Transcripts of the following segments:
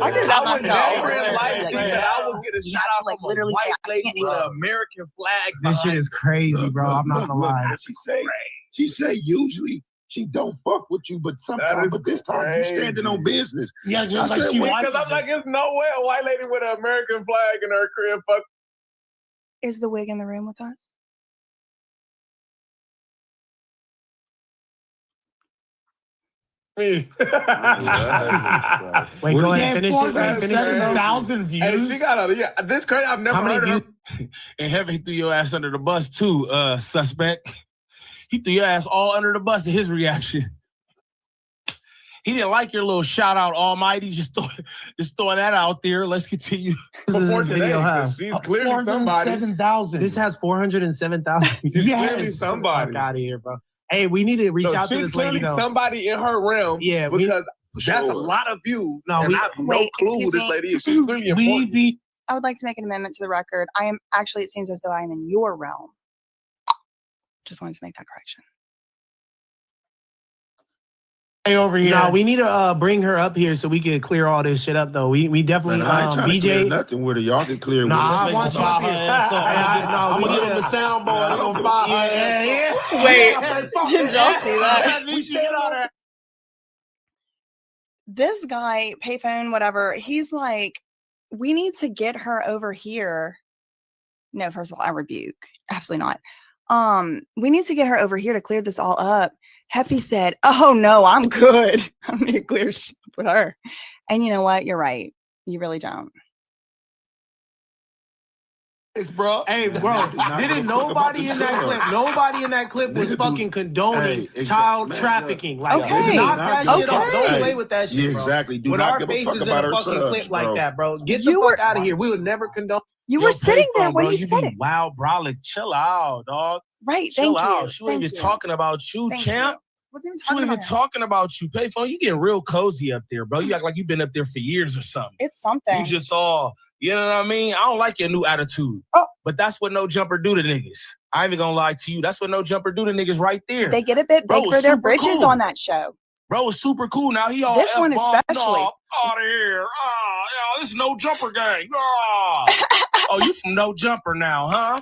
I would never like that I would get a shout out from a white lady with an American flag. This shit is crazy, bro. I'm not gonna lie. She say usually she don't fuck with you, but sometimes, but this time you standing on business. Yeah, just like she because I'm like, it's no way a white lady with an American flag in her crib fuck. Is the wig in the room with us? Me. Wait, go ahead, finish it. 7,000 views. Hey, she got a this crazy. I've never heard of her. And Jefe threw your ass under the bus too, suspect. He threw your ass all under the bus in his reaction. He didn't like your little shout out, Almighty. Just throw that out there. Let's continue. Before today, she's clearly somebody. 407,000. This has 407,000. She's clearly somebody. Fuck out of here, bro. Hey, we need to reach out to this lady. She's clearly somebody in her realm. Yeah, because that's a lot of views. No, and I have no clue who this lady is. She's clearly important. I would like to make an amendment to the record. I am actually, it seems as though I am in your realm. Just wanted to make that correction. Hey, over here. No, we need to bring her up here so we can clear all this shit up, though. We definitely, BJ. Nothing with her. Y'all can clear. Nah, I want you up here. I'm gonna give him the soundboard. I'm gonna fire her ass. Wait, did y'all see that? We should on her. This guy, payphone, whatever, he's like, we need to get her over here. No, first of all, I rebuke. Absolutely not. We need to get her over here to clear this all up. Jefe said, oh no, I'm good. I need to clear shit with her. And you know what? You're right. You really don't. Bro. Hey, bro, didn't nobody in that clip was fucking condoning child trafficking. Like, knock that shit off. Don't play with that shit, bro. Exactly. With our faces in a fucking clip like that, bro. Get the fuck out of here. We would never condone. You were sitting there when he said it. Wow, brolic, chill out, dog. Right, chill thank out. you. She wasn't even talking about you, champ. Wasn't She wasn't even talking about you. Payphone, you getting real cozy up there, bro. You act like you've been up there for years or something. It's something. You just all, you know what I mean? I don't like your new attitude. Oh. But that's what no jumper do to niggas. I ain't even gonna lie to you. That's what no jumper do to niggas right there. They get a bit big for their britches on that show. Bro, it's super cool. Now he all this one especially. Out of here. Yeah, this is no jumper gang. Oh, you from no jumper now, huh?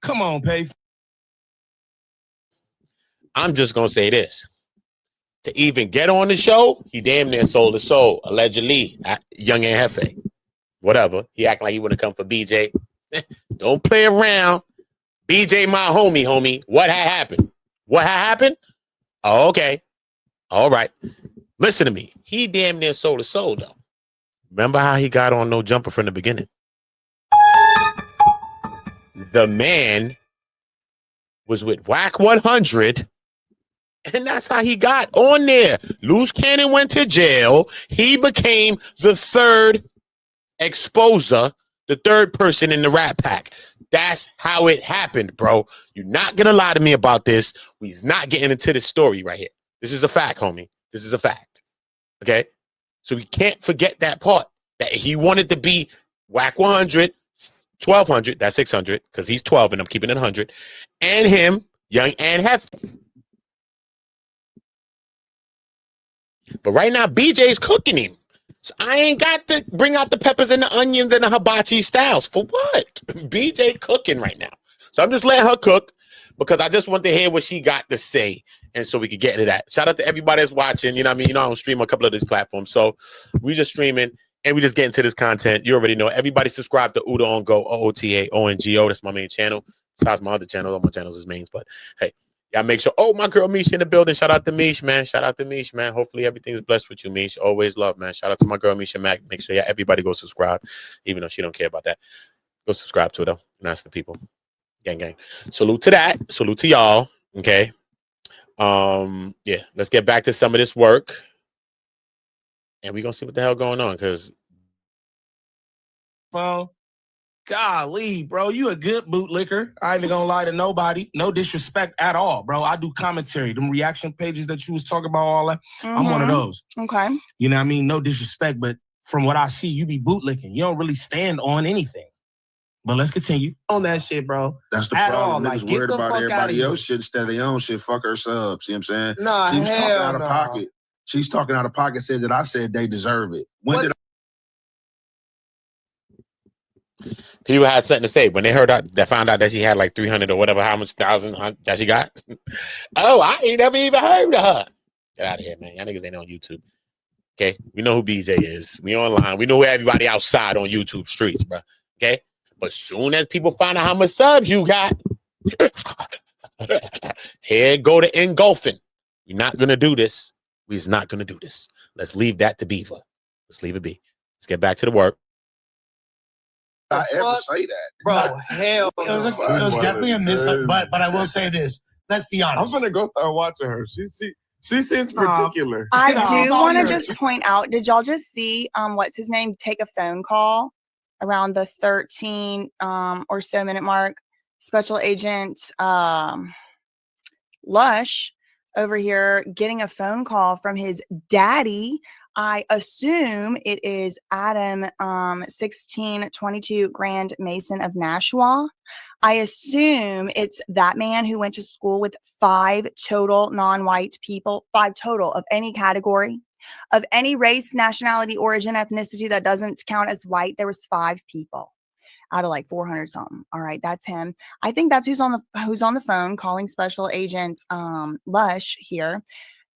Come on, Pay. I'm just gonna say this. To even get on the show, he damn near sold his soul, allegedly. Young and Jefe. Whatever. He acting like he wouldn't come for BJ. Don't play around. BJ, my homie. What had happened? Oh, okay. All right. Listen to me. He damn near sold his soul, though. Remember how he got on No Jumper from the beginning? The man was with Whack 100, and that's how he got on there. Loose Cannon went to jail. He became the third exposer, the third person in the Rat Pack. That's how it happened, bro. You're not going to lie to me about this. We's not getting into this story right here. This is a fact, homie. This is a fact. Okay? So we can't forget that part. That he wanted to be Whack 100, 1,200, that's 600, because he's 12 and I'm keeping it 100, and him, Young and Jefe. But right now, BJ's cooking him. So I ain't got to bring out the peppers and the onions and the hibachi styles. For what? BJ cooking right now. So I'm just letting her cook because I just want to hear what she got to say. And so we could get into that. Shout out to everybody that's watching. You know what I mean? You know, I don't stream on a couple of these platforms. So we just streaming and we just get into this content. You already know. Everybody subscribe to OOTAONGO, OOTAONGO. That's my main channel. Besides my other channel. All my channels is mains. But hey, y'all make sure. Oh, my girl Mish in the building. Shout out to Mish, man. Hopefully everything's blessed with you, Mish. Always love, man. Shout out to my girl Misha Mac. Make sure everybody go subscribe, even though she don't care about that. Go subscribe to her, though. And that's the people. Gang. Salute to that. Salute to y'all. Okay. Yeah, let's get back to some of this work. And we're gonna see what the hell going on, because golly, bro, you a good bootlicker. I ain't even gonna lie to nobody. No disrespect at all, bro. I do commentary. Them reaction pages that you was talking about, all that. I'm one of those. Okay. You know what I mean? No disrespect, but from what I see, you be bootlicking. You don't really stand on anything. But let's continue. On that shit, bro. That's the problem. Niggas worried about everybody else shit instead of their own shit. Fuck her subs. You know what I'm saying? Nah, she was talking hell out of pocket. She's talking out of pocket, said that I said they deserve it. When did People had something to say when they heard that found out that she had like 300 or whatever, how much thousand that she got. Oh, I ain't never even heard of her. Get out of here, man. Y'all niggas ain't on YouTube. Okay, we know who BJ is. We online. We know where everybody outside on YouTube streets, bro. Okay, but soon as people find out how much subs you got, here go to engulfing. We're not gonna do this. We're not gonna do this. Let's leave that to Beaver. Let's leave it be. Let's get back to the work. I ever say that? Bro, hell. It was definitely a miss, but I will say this. Let's be honest. I'm gonna go start watching her. She seems particular. I do want to just point out, did y'all just see what's his name take a phone call around the 13 or so minute mark? Special Agent Lush over here getting a phone call from his daddy. I assume it is Adam 1622 Grand Mason of Nashua. I assume it's that man who went to school with 5 total non-white people, 5 total of any category, of any race, nationality, origin, ethnicity that doesn't count as white. There was 5 people out of like 400 something. All right, that's him. I think that's who's on the phone calling Special Agent Lush here.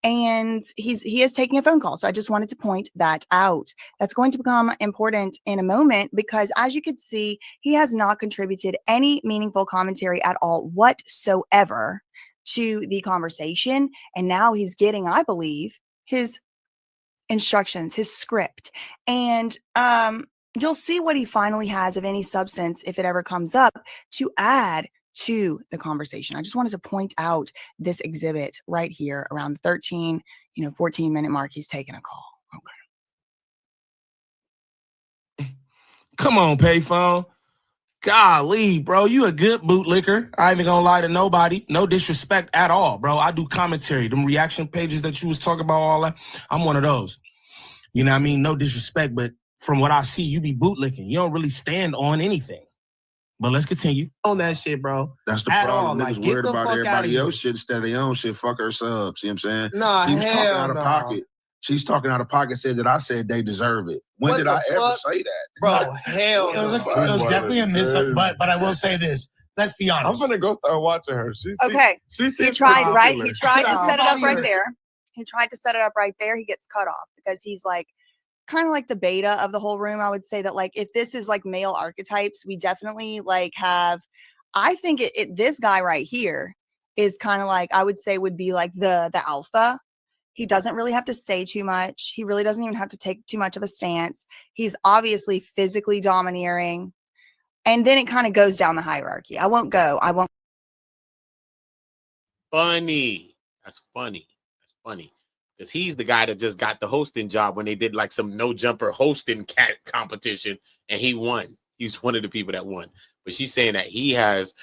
And he is taking a phone call. So I just wanted to point that out. That's going to become important in a moment because, as you could see, he has not contributed any meaningful commentary at all whatsoever to the conversation. And now he's getting, I believe, his instructions, his script. And you'll see what he finally has of any substance, if it ever comes up, to add to the conversation. I just wanted to point out this exhibit right here around the 13, 14 minute mark. He's taking a call. Okay. Come on, payphone. Golly, bro, you a good bootlicker. I ain't even gonna lie to nobody. No disrespect at all, bro. I do commentary. Them reaction pages that you was talking about, all that, I'm one of those. You know what I mean? No disrespect, but from what I see, you be bootlicking. You don't really stand on anything. But let's continue. On that shit, bro. That's the problem. Niggas worried about everybody else shit instead of their own shit. Fuck her subs. You know what I'm saying? Nah, she was talking out of pocket. She's talking out of pocket, said that I said they deserve it. When did I ever say that? Bro, hell. It was definitely a miss, but I will say this. Let's be honest. I'm gonna go start watching her. He tried, right? He tried to set it up right there. He tried to set it up right there. He gets cut off because he's like, kind of like the beta of the whole room. I would say that, like, if this is like male archetypes, we definitely like have, I think this guy right here is kind of like, I would say would be like the alpha. He doesn't really have to say too much. He really doesn't even have to take too much of a stance. He's obviously physically domineering. And then it kind of goes down the hierarchy. I won't. Funny. That's funny. Because he's the guy that just got the hosting job when they did like some no jumper hosting cat competition and he won. He's one of the people that won. But she's saying that he's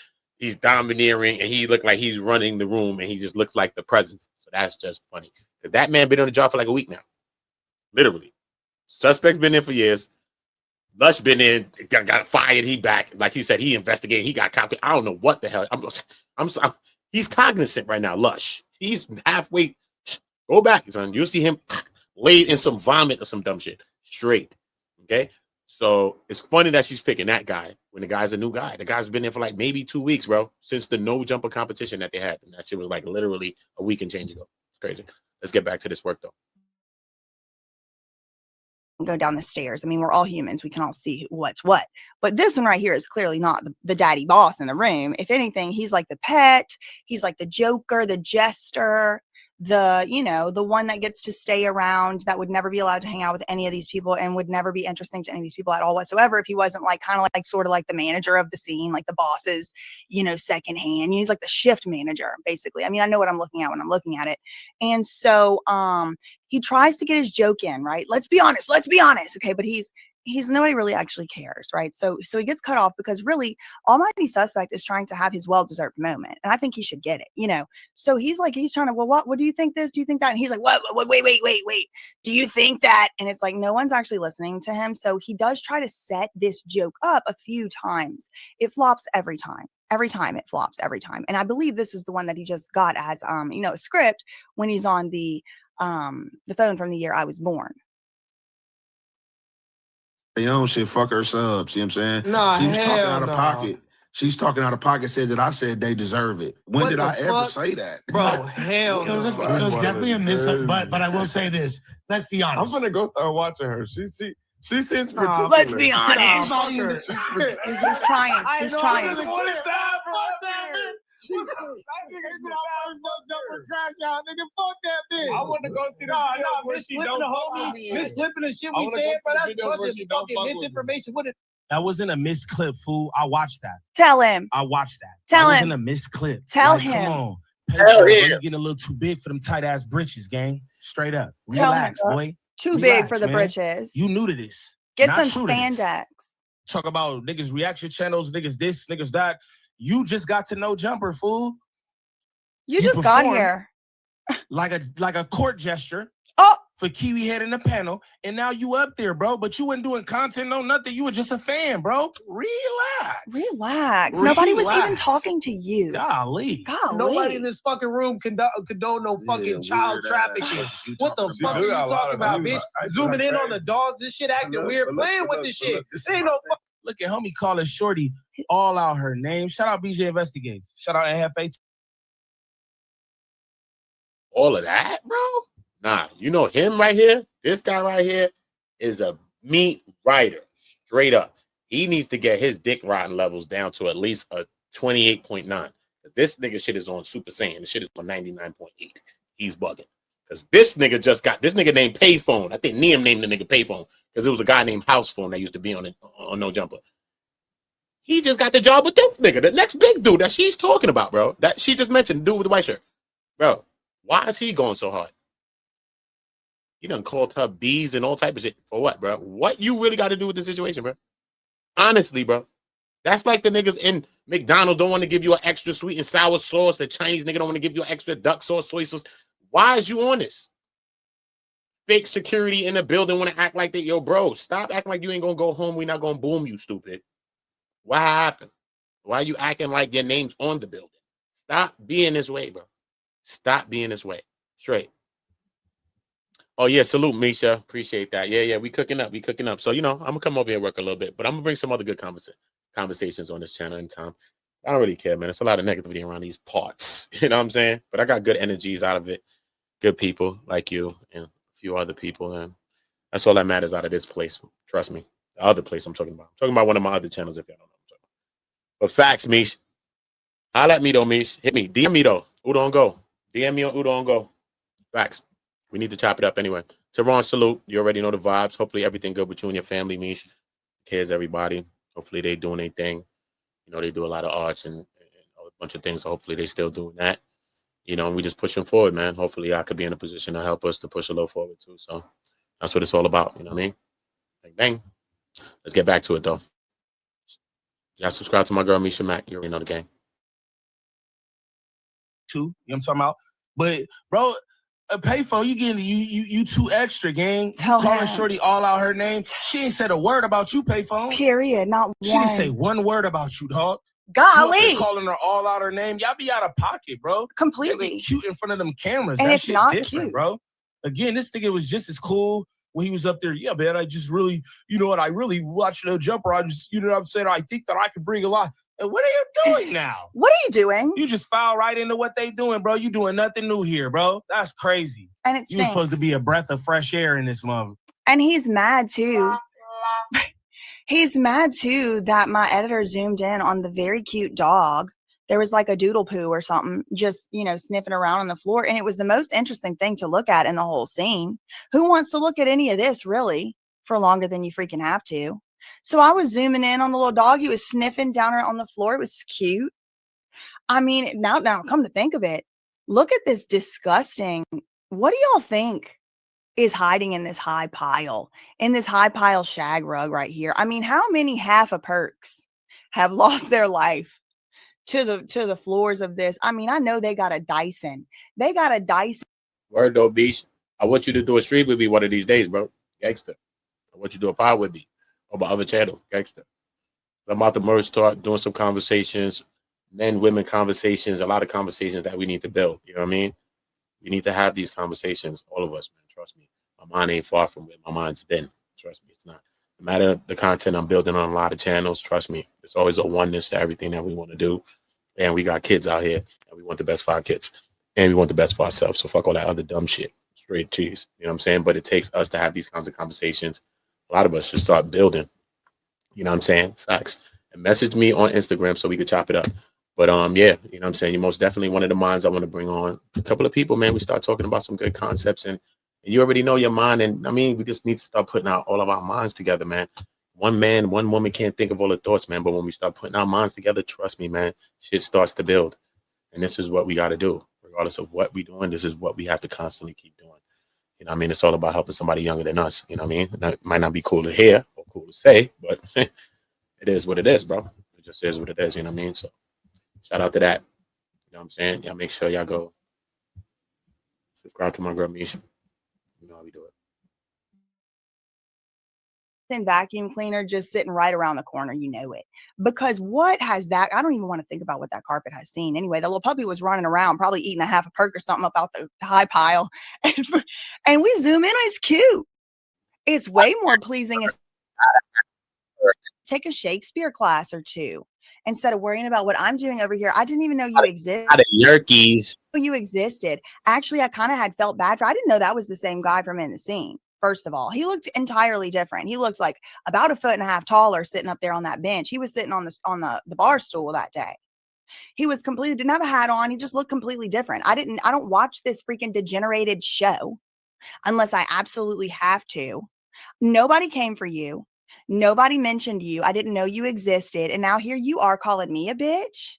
domineering and he looked like he's running the room and he just looks like the presence. So that's just funny. Because that man been on the job for like a week now. Literally. Suspect's been in for years. Lush been in, got fired, he back. Like he said, he investigated, he got caught. I don't know what the hell. He's cognizant right now, Lush. He's halfway. Go back, son. You'll see him laid in some vomit or some dumb shit. Straight. Okay? So it's funny that she's picking that guy when the guy's a new guy. The guy's been there for like maybe 2 weeks, bro, since the no jumper competition that they had. And that shit was like literally a week and change ago. It's crazy. Let's get back to this work, though. Go down the stairs. I mean, we're all humans. We can all see what's what. But this one right here is clearly not the daddy boss in the room. If anything, he's like the pet. He's like the joker, the jester, the one that gets to stay around, that would never be allowed to hang out with any of these people and would never be interesting to any of these people at all whatsoever if he wasn't like kind of like sort of like the manager of the scene, like the boss's, second hand. He's like the shift manager, basically. I mean, I know what I'm looking at when I'm looking at it. And so he tries to get his joke in, right? Let's be honest. Okay, but he's nobody really actually cares, right? So he gets cut off because really Almighty Suspect is trying to have his well-deserved moment. And I think he should get it, So he's trying to, well, what do you think this? Do you think that? And he's like, what, wait. Do you think that? And it's like, no one's actually listening to him. So he does try to set this joke up a few times. It flops every time. Every time it flops every time. And I believe this is the one that he just got as, a script when he's on the the phone from the year I was born. Your own shit, fuck her subs. You know what I'm saying? Nah, she was talking hell out of no. pocket. She's talking out of pocket, said that I said they deserve it. When What did the I ever fuck? say that? Bro, hell It was, no. it was definitely a miss, but I will say this. Let's be I'm honest. gonna go start watching her. She seems Nah, particular. Let's be honest. Nah, fuck her. He's trying. He's trying. I want to go see the videos where she don't fuck with me. Miss Flipping the shit I we wanna said, go but see that's the videos where bunch she of don't fucking fuck with me. misinformation. What That wasn't a missed clip, fool. I watched that. Tell him. I watched that. Tell That wasn't him. a missed clip. Tell Like, him. Come on. Hell Bro, yeah. you getting a little too big for them tight ass britches, gang. Straight up. Tell Relax, him. boy. Too Relax, big for the man. britches. You new to this. Get Not some true to this. spandex. Talk about niggas reaction channels, niggas this, niggas that. You just got to know Jumper, fool. You just got performed here. like a court gesture Oh, for Kiwi Head in the panel, and now you up there, bro. But you wasn't doing content, no nothing. You were just a fan, bro. relax. Nobody was even Relax. talking to you. Golly. Nobody in this fucking room condone no fucking child trafficking. What the fuck are you talking about, bitch? Zooming in on the dogs and shit, acting weird, playing with this shit. This ain't no fuck. Look at homie calling Shorty all out her name. Shout out BJ Investigates. Shout out NFA. All of that, bro? Nah, you know him right here? This guy right here is a meat writer, straight up. He needs to get his dick rotten levels down to at least a 28.9. This nigga shit is on Super Saiyan. The shit is on 99.8. He's bugging. Because this nigga named Payphone. I think Neem named the nigga Payphone because it was a guy named House Phone that used to be on No Jumper. He just got the job with this nigga, the next big dude that she's talking about, bro. That she just mentioned, the dude with the white shirt. Bro, why is he going so hard? He done called her bees and all type of shit. For what, bro? What you really got to do with the situation, bro? Honestly, bro. That's like the niggas in McDonald's don't want to give you an extra sweet and sour sauce. The Chinese nigga don't want to give you an extra duck sauce, soy sauce. Why is you on this? Fake security in the building want to act like that. Yo, bro, stop acting like you ain't going to go home. We not going to boom you, stupid. What happened? Why are you acting like your name's on the building? Stop being this way, bro. Stop being this way. Straight. Oh, yeah, salute, Misha. Appreciate that. Yeah, we cooking up. So, I'm going to come over here and work a little bit, but I'm going to bring some other good conversations on this channel in time. I don't really care, man. It's a lot of negativity around these parts. You know what I'm saying? But I got good energies out of it. Good people like you and a few other people. And that's all that matters out of this place. Trust me. The other place I'm talking about. I'm talking about one of my other channels, if y'all don't know what I'm talking about. But facts, Mish. Holla at me, though, Mish. Hit me. DM me, though. OOTAONGO. DM me on OOTAONGO. Facts. We need to chop it up anyway. Teron, salute. You already know the vibes. Hopefully everything good with you and your family, Mish. Cares everybody. Hopefully they doing their thing. They do a lot of arts and a bunch of things. So hopefully they still doing that. And we just pushing forward, man. Hopefully I could be in a position to help us to push a little forward too. So that's what it's all about. You know what I mean? Bang, bang. Let's get back to it though. Y'all subscribe to my girl Misha Mack. You already know the game. Too, you know what I'm talking about? But bro, a payphone, you getting you too extra, gang. Tell calling him. Shorty all out her name. She ain't said a word about you, payphone. Period. Not She one. didn't say one word about you, dog. Golly. Calling her all out her name. Y'all be out of pocket, bro. Completely. Be cute in front of them cameras. And that it's shit not different, cute, bro. Again, this nigga was just as cool when he was up there. Yeah, man, I just really, I really watched No Jumper. I just, you know what I'm saying? I think that I could bring a lot. And what are you doing now? What are you doing? You just foul right into what they doing, bro. You doing nothing new here, bro. That's crazy. And it stinks. You supposed to be a breath of fresh air in this mother. And he's mad too. He's mad too that my editor zoomed in on the very cute dog. There was like a doodle poo or something just, sniffing around on the floor. And it was the most interesting thing to look at in the whole scene. Who wants to look at any of this really for longer than you freaking have to? So I was zooming in on the little dog. He was sniffing down on the floor. It was cute. I mean, now come to think of it, look at this disgusting. What do y'all think is hiding in this high pile shag rug right here? I mean, how many half a perks have lost their life to the floors of this? I mean, I know they got a Dyson. Word though, Beach. I want you to do a stream with me one of these days, bro. Gangster. I want you to do a pod with me on my other channel, Gangster. I'm about to merge, start doing some conversations, men, women conversations, a lot of conversations that we need to build. You know what I mean? We need to have these conversations, all of us, man. Trust me. My mind ain't far from where my mind's been. Trust me, it's not. No matter the content I'm building on a lot of channels, trust me, there's always a oneness to everything that we want to do. And we got kids out here, and we want the best for our kids. And we want the best for ourselves. So fuck all that other dumb shit. Straight cheese. You know what I'm saying? But it takes us to have these kinds of conversations. A lot of us should start building. You know what I'm saying? Facts. And message me on Instagram so we could chop it up. But yeah, you know what I'm saying? You're most definitely one of the minds I want to bring on. A couple of people, man, we start talking about some good concepts, and you already know your mind. And I mean, we just need to start putting out all of our minds together, man. One man, one woman can't think of all the thoughts, man. But when we start putting our minds together, trust me, man, shit starts to build. And this is what we got to do. Regardless of what we're doing, this is what we have to constantly keep doing. You know what I mean? It's all about helping somebody younger than us. You know what I mean? That might not be cool to hear or cool to say, but it is what it is, bro. It just is what it is. You know what I mean? So shout out to that. You know what I'm saying? Y'all make sure y'all go subscribe to my girl Misha. You know how we do it. Vacuum cleaner just sitting right around the corner. You know it. Because what has that? I don't even want to think about what that carpet has seen. Anyway, the little puppy was running around, probably eating a half a perk or something up out the high pile. And we zoom in. It's cute. It's way more pleasing if take a Shakespeare class or two instead of worrying about what I'm doing over here. I didn't even know you existed. Out of yerkies. You existed. Actually, I kind of had felt bad for. I didn't know that was the same guy from In the Scene. First of all, he looked entirely different. He looked like about 1.5 feet taller, sitting up there on that bench. He was sitting on the bar stool that day. He was completely didn't have a hat on. He just looked completely different. I don't watch this freaking degenerated show unless I absolutely have to. Nobody came for you. Nobody mentioned you. I didn't know you existed. And now here you are calling me a bitch.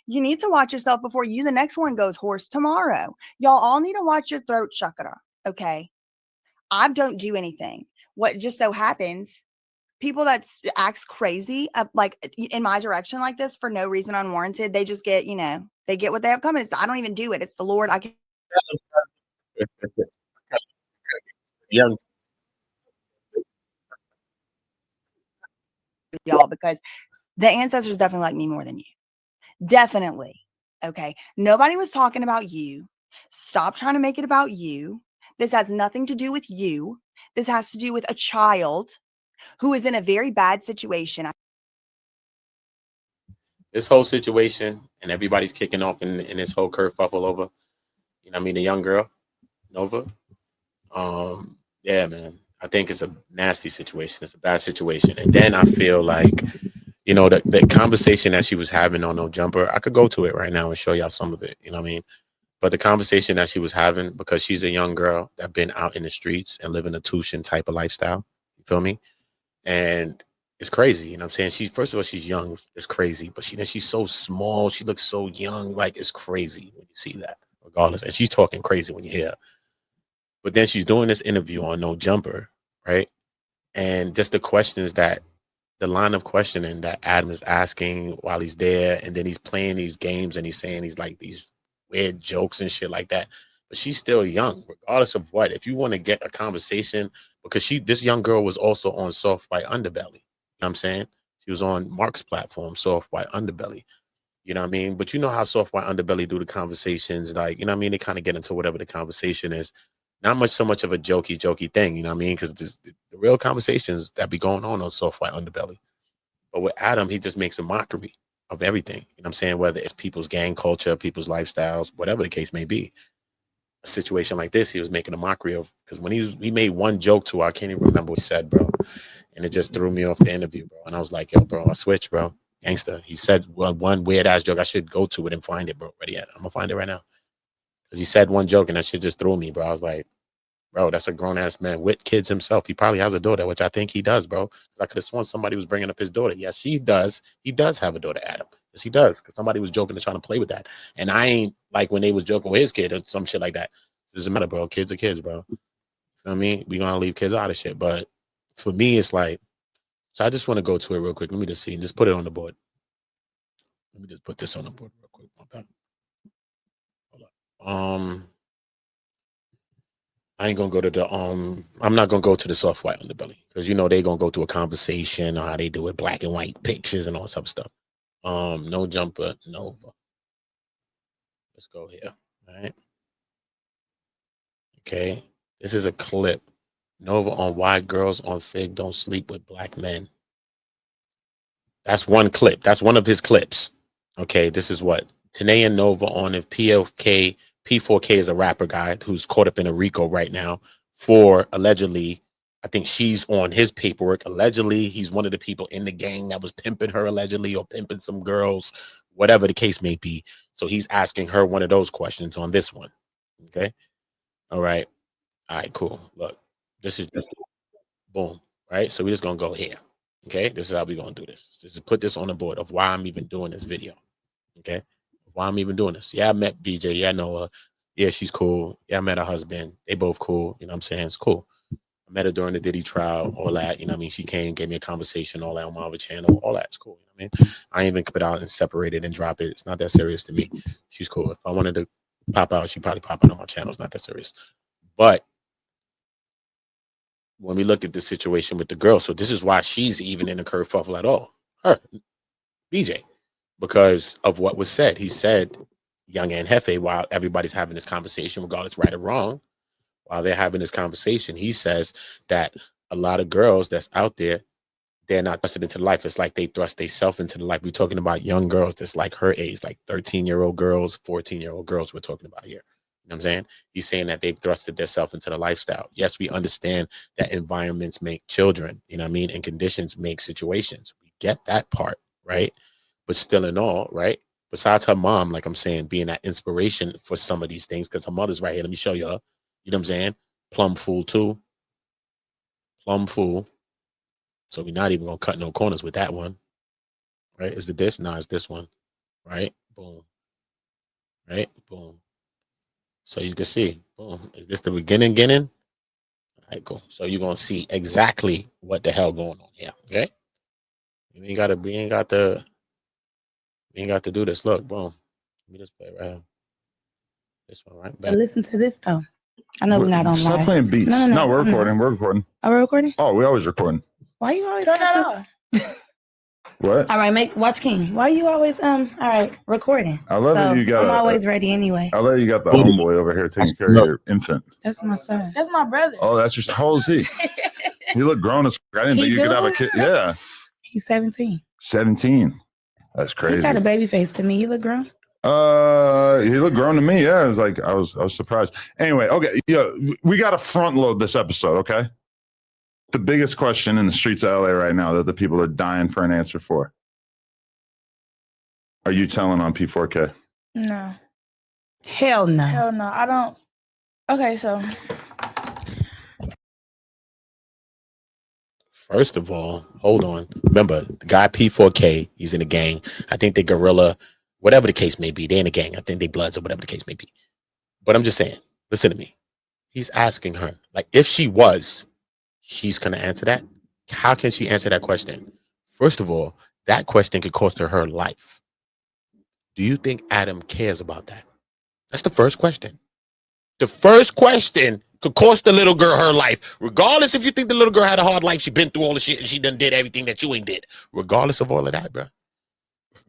You need to watch yourself before the next one goes horse tomorrow. Y'all all need to watch your throat chakra. Okay. I don't do anything. What just so happens, people that acts crazy, like in my direction like this for no reason unwarranted, they just get, they get what they have coming. I don't even do it. It's the Lord. I can Young. y'all because the ancestors definitely like me more than you. Definitely. Okay. Nobody was talking about you. Stop trying to make it about you. This has nothing to do with you. This has to do with a child who is in a very bad situation. This whole situation, and everybody's kicking off in this whole kerfuffle over, you know what I mean, the young girl, Nova. Yeah, man. I think it's a nasty situation. It's a bad situation. And then I feel like, the conversation that she was having on No Jumper, I could go to it right now and show y'all some of it. You know what I mean? But the conversation that she was having, because she's a young girl that been out in the streets and living a Tushin type of lifestyle. You feel me? And it's crazy. You know what I'm saying? First of all, she's young. It's crazy. But she's so small. She looks so young. Like, it's crazy when you see that, regardless. And she's talking crazy when you hear her. But then she's doing this interview on No Jumper, right? And just the line of questioning that Adam is asking while he's there, and then he's playing these games and he's saying these weird jokes and shit like that. But she's still young, regardless of what. If you want to get a conversation, because this young girl was also on Soft White Underbelly. You know what I'm saying? She was on Mark's platform, Soft White Underbelly. You know what I mean? But you know how Soft White Underbelly do the conversations, like, you know what I mean? They kind of get into whatever the conversation is. Not so much of a jokey thing, you know what I mean? Because the real conversations that be going on Soft White Underbelly. But with Adam, he just makes a mockery of everything. You know what I'm saying? Whether it's people's gang culture, people's lifestyles, whatever the case may be. A situation like this, he was making a mockery of, because when he made one joke to her, I can't even remember what he said, bro. And it just threw me off the interview, bro. And I was like, yo, bro, I switched, bro. Gangster. He said one weird ass joke. I should go to it and find it, bro. Ready yet? I'm gonna find it right now. Because he said one joke and that shit just threw me, bro. I was like, bro, that's a grown-ass man with kids himself. He probably has a daughter, which I think he does, bro. Because I could have sworn somebody was bringing up his daughter. Yes, he does. He does have a daughter, Adam. Yes, he does. Because somebody was joking and trying to play with that. And I ain't like when they was joking with his kid or some shit like that. It doesn't matter, bro. Kids are kids, bro. You know what I mean? We gonna leave kids out of shit. But for me, it's like, so I just want to go to it real quick. Let me just see. Just put it on the board. Let me just put this on the board real quick. Okay. Hold up. I ain't gonna go to the I'm not gonna go to the Soft White Underbelly because they gonna go through a conversation on how they do it, black and white pictures and all some stuff. No Jumper, Nova. Let's go here. All right. Okay. This is a clip. Nova on why girls on Fig don't sleep with black men. That's one clip. That's one of his clips. Okay. This is what Tanae and Nova on if P4K is a rapper guy who's caught up in a RICO right now for allegedly, I think she's on his paperwork. Allegedly, he's one of the people in the gang that was pimping her allegedly or pimping some girls, whatever the case may be. So he's asking her one of those questions on this one. Okay. All right. All right, cool. Look, this is just boom. Right. So we're just going to go here. Okay. This is how we're going to do this. Just put this on the board of why I'm even doing this video. Okay. Why I'm even doing this. Yeah, I met BJ. Yeah, I know her. Yeah, she's cool. Yeah, I met her husband. They both cool. You know what I'm saying? It's cool. I met her during the Diddy trial, all that. You know what I mean? She came, gave me a conversation, all that on my other channel, all that. It's cool. You know what I mean? I ain't even put out and separate it and drop it. It's not that serious to me. She's cool. If I wanted to pop out, she'd probably pop out on my channel. It's not that serious. But when we looked at the situation with the girl, so this is why she's even in the kerfuffle at all. Her, BJ. Because of what was said. He said, Young and Jefe, while everybody's having this conversation, regardless right or wrong, while they're having this conversation, he says that a lot of girls that's out there, they're not thrusted into life. It's like they thrust themselves into the life. We're talking about young girls that's like her age, like 13-year-old girls, 14-year-old girls we're talking about here. You know what I'm saying? He's saying that they've thrusted themselves into the lifestyle. Yes, we understand that environments make children, you know what I mean? And conditions make situations. We get that part, right? But still in all, right? Besides her mom, like I'm saying, being that inspiration for some of these things, because her mother's right here. Let me show you her. You know what I'm saying? Plum fool too. Plum fool. So we're not even going to cut no corners with that one. Right? Is it this? No, it's this one. Right? Boom. Right? Boom. So you can see. Boom. Is this the beginning? All right, cool. So you're going to see exactly what the hell going on here. Okay? We ain't got to do this. Look, boom. Let me just play right here. This one, right? But listen to this though. I know we're not on Stop live. playing beats. No, we're recording. We're recording. Are we recording? Oh, we always recording. Why you always turn that on? What? All right, watch King. Why you always all right, recording? I love that you got. I'm always ready anyway. I love you got the homeboy over here taking care of your infant. That's my son. That's my brother. Oh, that's your. How old is he? He looked grown as. I didn't think you could have a kid. Yeah. He's 17. 17. That's crazy. He got a baby face to me. He look grown. He looked grown to me. Yeah, it was like I was surprised. Anyway, okay, yeah, we got to front load this episode. Okay, the biggest question in the streets of LA right now that the people are dying for an answer for: are you telling on P4K? No. Hell no. Hell no. I don't. Okay, so first of all, hold on. Remember, the guy P4K, he's in a gang. I think they Gorilla, whatever the case may be. They're in a gang. I think they Bloods or whatever the case may be. But I'm just saying, listen to me. He's asking her, like, if she was, she's going to answer that. How can she answer that question? First of all, that question could cost her life. Do you think Adam cares about that? That's the first question. The first question could cost the little girl her life. Regardless if you think the little girl had a hard life, she been through all the shit and she done did everything that you ain't did. Regardless of all of that, bro.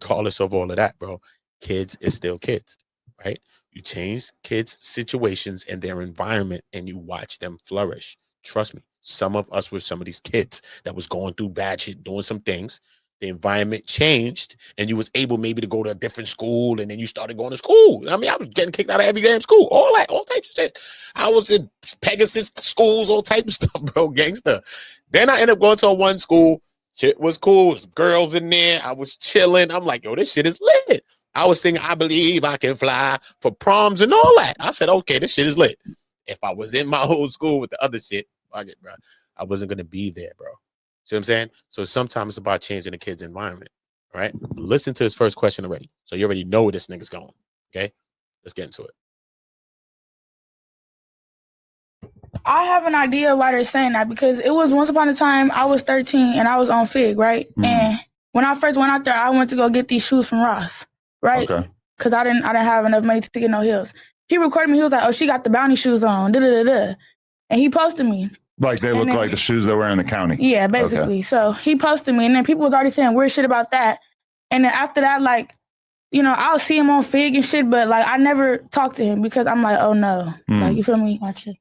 Regardless of all of that, bro. Kids is still kids, right? You change kids' situations and their environment and you watch them flourish. Trust me. Some of us were some of these kids that was going through bad shit, doing some things. The environment changed and you was able maybe to go to a different school and then you started going to school. I mean, I was getting kicked out of every damn school, all types of shit. I was in Pegasus schools, all types of stuff, bro, gangster. Then I ended up going to a one school. Shit was cool. There's girls in there. I was chilling. I'm like, yo, this shit is lit. I was singing I Believe I Can Fly for proms and all that. I said, okay, this shit is lit. If I was in my old school with the other shit, fuck it, bro. I wasn't going to be there, bro. See what I'm saying? So sometimes it's about changing the kid's environment, all right? Listen to his first question already. So you already know where this nigga's going, okay? Let's get into it. I have an idea why they're saying that because it was once upon a time I was 13 and I was on Fig, right? Mm-hmm. And when I first went out there, I went to go get these shoes from Ross, right? Okay. Because I didn't have enough money to get no heels. He recorded me. He was like, "Oh, she got the bounty shoes on." And he posted me. Like they look like the shoes they wear in the county. Yeah, basically. Okay. So he posted me, and then people was already saying weird shit about that. And then after that, like, you know, I'll see him on Fig and shit, but like I never talked to him because I'm like, oh no, like you feel me? Watch it.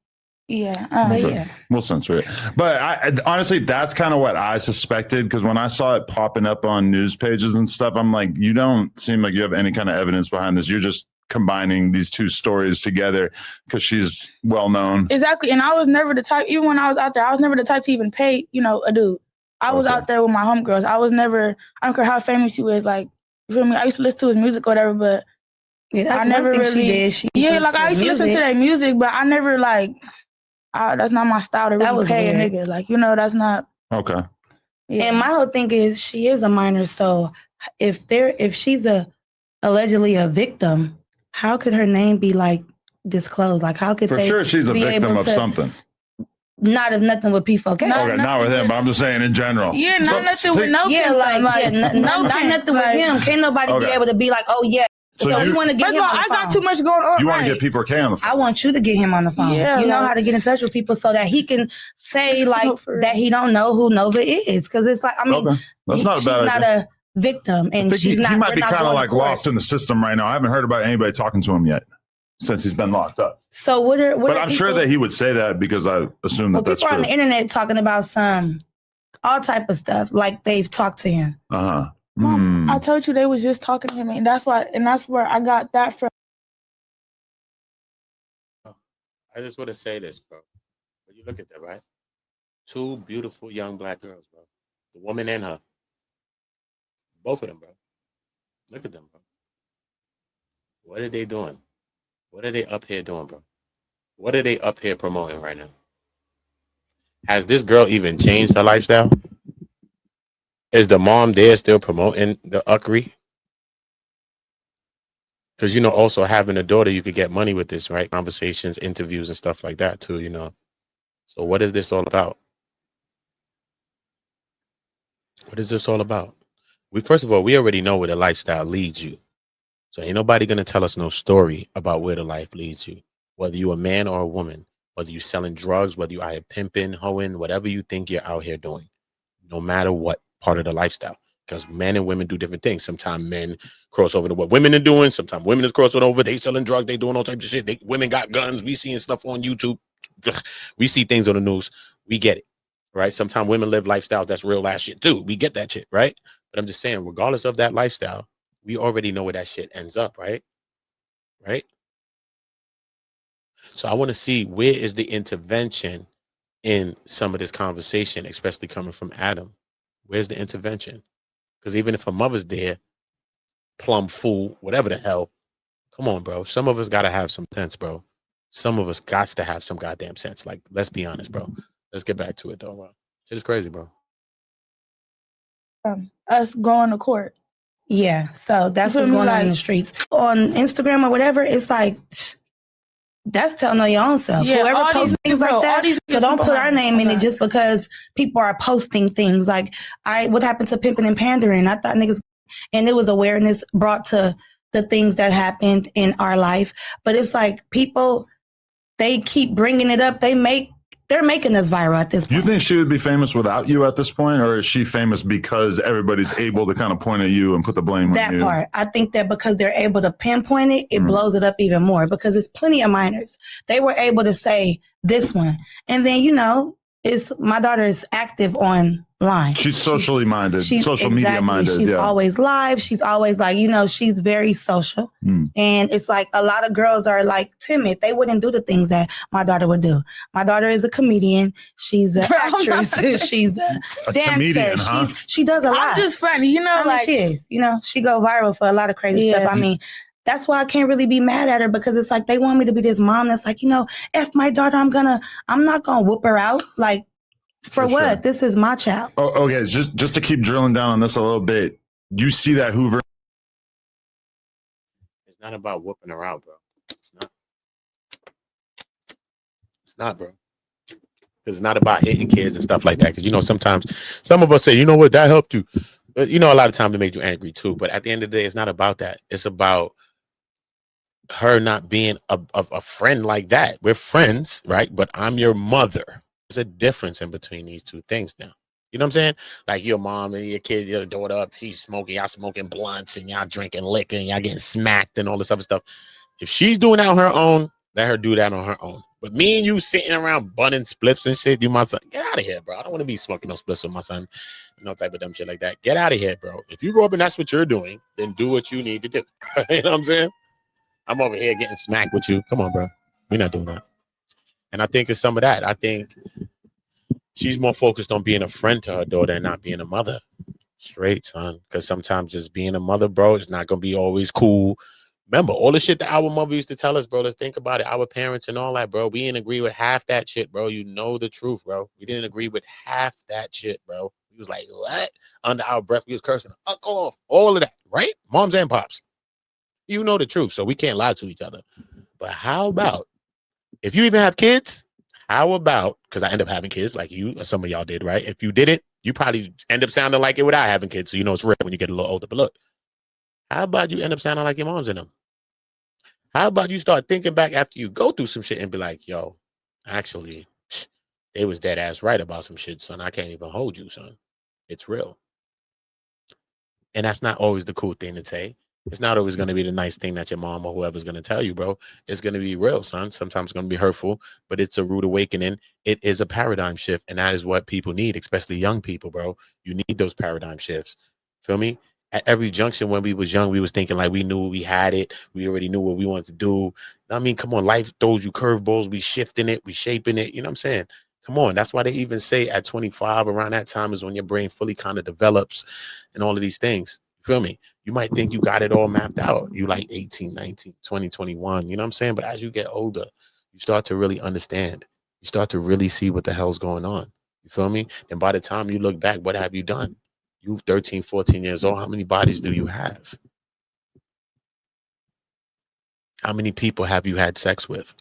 Yeah. We'll censor it. But I honestly, that's kind of what I suspected, because when I saw it popping up on news pages and stuff, I'm like, you don't seem like you have any kind of evidence behind this. You're just combining these two stories together because she's well known. Exactly. And I was never the type, even when I was out there, I was never the type to even pay, a dude. I was out there with my homegirls. I was never, I don't care how famous he was, like, you feel me? I used to listen to his music or whatever, but that's I never one thing really. she did. Like I used to listen to their music, but I never that's not my style to really pay a nigga. Like, that's not. Okay. Yeah. And my whole thing is she is a minor, so if she's allegedly a victim, how could her name be disclosed? Like, how could for sure she's a victim of something? Not of nothing with P4K. Okay, not with him, but I'm just saying in general. Yeah, nothing with no. Not nothing with him. Can't nobody be able to be like, oh yeah. So we want to get him on the phone. I got too much going on. You want to get P4K on the phone? I want you to get him on the phone. Yeah, you know how to get in touch with people so that he can say that he don't know who Nova is. Because it's like, I mean, that's not a bad idea. She's not a victim, and she's not. He might be kind of lost in the system right now. I haven't heard about anybody talking to him yet since he's been locked up. So but I'm sure that he would say that because I assume that that's true. People on the internet talking about all type of stuff, like they've talked to him. Mom, I told you they was just talking to him, and that's where I got that from. I just want to say this, bro. When you look at that, right? Two beautiful young black girls, bro. The woman and her. Both of them, bro. Look at them, bro. What are they doing? What are they up here doing, bro? What are they up here promoting right now? Has this girl even changed her lifestyle? Is the mom there still promoting the uckery? Because, also having a daughter, you could get money with this, right? Conversations, interviews, and stuff like that, too, So what is this all about? What is this all about? First of all, we already know where the lifestyle leads you. So ain't nobody going to tell us no story about where the life leads you. Whether you're a man or a woman, whether you're selling drugs, whether you're out here pimping, hoeing, whatever you think you're out here doing, no matter what part of the lifestyle. Because men and women do different things. Sometimes men cross over to what women are doing. Sometimes women is crossing over. They selling drugs. They doing all types of shit. Women got guns. We seeing stuff on YouTube. We see things on the news. We get it, right? Sometimes women live lifestyles that's real ass shit too. We get that shit, right? But I'm just saying, regardless of that lifestyle, we already know where that shit ends up, right? Right? So I want to see where is the intervention in some of this conversation, especially coming from Adam. Where's the intervention? Because even if her mother's there, plum fool, whatever the hell, come on, bro. Some of us got to have some sense, bro. Some of us got to have some goddamn sense. Like, let's be honest, bro. Let's get back to it, though, bro. Shit is crazy, bro. Us going to court. Yeah, so that's what's going on in the streets. On Instagram or whatever, it's like, that's telling on your own self. Yeah, whoever posts things like that, so don't put our name in it just because people are posting things. Like, what happened to pimping and pandering? I thought niggas, and it was awareness brought to the things that happened in our life. But it's like people, they keep bringing it up. They're making us viral at this point. You think she would be famous without you at this point, or is she famous because everybody's able to kind of point at you and put the blame on you? That part. I think that because they're able to pinpoint it, it blows it up even more because there's plenty of minors. They were able to say this one. And then, my daughter is active online. She's socially minded, social media minded. She's always live. She's always she's very social. And it's like a lot of girls are timid. They wouldn't do the things that my daughter would do. My daughter is a comedian. She's an actress. She's a dancer. Comedian, huh? She does a lot. I'm just funny, she is. She go viral for a lot of crazy stuff. I mean, that's why I can't really be mad at her because it's like they want me to be this mom that's like, F my daughter, I'm not gonna whoop her out. Like, for what? Sure. This is my child. Oh, okay, just to keep drilling down on this a little bit, you see that Hoover? It's not about whooping her out, bro. It's not. It's not, bro. It's not about hitting kids and stuff like that. Because, sometimes some of us say, you know what, that helped you. But, a lot of times it made you angry too. But at the end of the day, it's not about that. It's about her not being a friend like that. We're friends, right? But I'm your mother. There's a difference in between these two things now. You know what I'm saying? Like your mom and your kid, your daughter, she's smoking, y'all smoking blunts and y'all drinking liquor and y'all getting smacked and all this other stuff. If she's doing that on her own, let her do that on her own. But me and you sitting around bunning spliffs and shit, you my son, get out of here, bro. I don't want to be smoking no spliffs with my son. No type of dumb shit like that. Get out of here, bro. If you grow up and that's what you're doing, then do what you need to do. You know what I'm saying? I'm over here getting smacked with you. Come on, bro. We're not doing that. And I think it's some of that. I think she's more focused on being a friend to her daughter and not being a mother. Straight, son. Because sometimes just being a mother, bro, it's not going to be always cool. Remember, all the shit that our mother used to tell us, bro, let's think about it. Our parents and all that, bro. We didn't agree with half that shit, bro. You know the truth, bro. We didn't agree with half that shit, bro. We was like, what? Under our breath, we was cursing. Fuck off. All of that, right? Moms and pops. You know the truth, so we can't lie to each other. But how about, if you even have kids, how about, because I end up having kids like you, or some of y'all did, right? If you didn't, you probably end up sounding like it without having kids, so you know it's real when you get a little older. But look, how about you end up sounding like your mom's in them? How about you start thinking back after you go through some shit and be like, yo, actually, they was dead ass right about some shit, son. I can't even hold you, son. It's real. And that's not always the cool thing to say. It's not always going to be the nice thing that your mom or whoever's going to tell you, bro. It's going to be real, son. Sometimes it's going to be hurtful, but it's a rude awakening. It is a paradigm shift, and that is what people need, especially young people, bro. You need those paradigm shifts. Feel me? At every junction when we was young, we was thinking like we knew we had it. We already knew what we wanted to do. I mean, come on, life throws you curveballs. We shifting it. We shaping it. You know what I'm saying? Come on. That's why they even say at 25, around that time is when your brain fully kind of develops and all of these things. Feel me? You might think you got it all mapped out. You like 18, 19, 20, 21. You know what I'm saying? But as you get older, you start to really understand. You start to really see what the hell's going on. You feel me? And by the time you look back, what have you done? You 13, 14 years old. How many bodies do you have? How many people have you had sex with?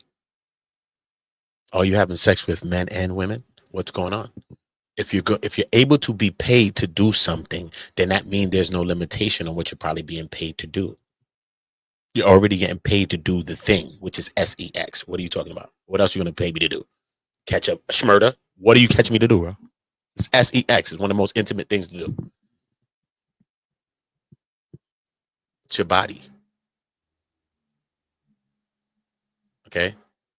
Are you having sex with men and women? What's going on? If you're able to be paid to do something, then that means there's no limitation on what you're probably being paid to do. You're already getting paid to do the thing, which is sex. What are you talking about? What else are you going to pay me to do? Catch a schmurder? What do you catch me to do, bro? It's sex. It's one of the most intimate things to do. It's your body. Okay?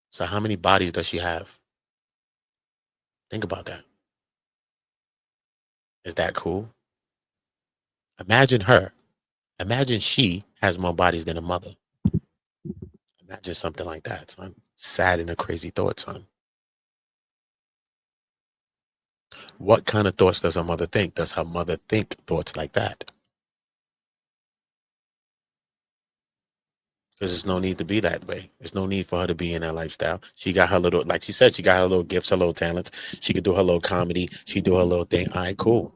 So how many bodies does she have? Think about that. Is that cool? Imagine her. Imagine she has more bodies than a mother. Imagine something like that, son. Sad and a crazy thought, son. What kind of thoughts does her mother think? Does her mother think thoughts like that? Because there's no need to be that way. There's no need for her to be in that lifestyle. She got her little, like she said, she got her little gifts, her little talents. She could do her little comedy. She do her little thing. All right, cool.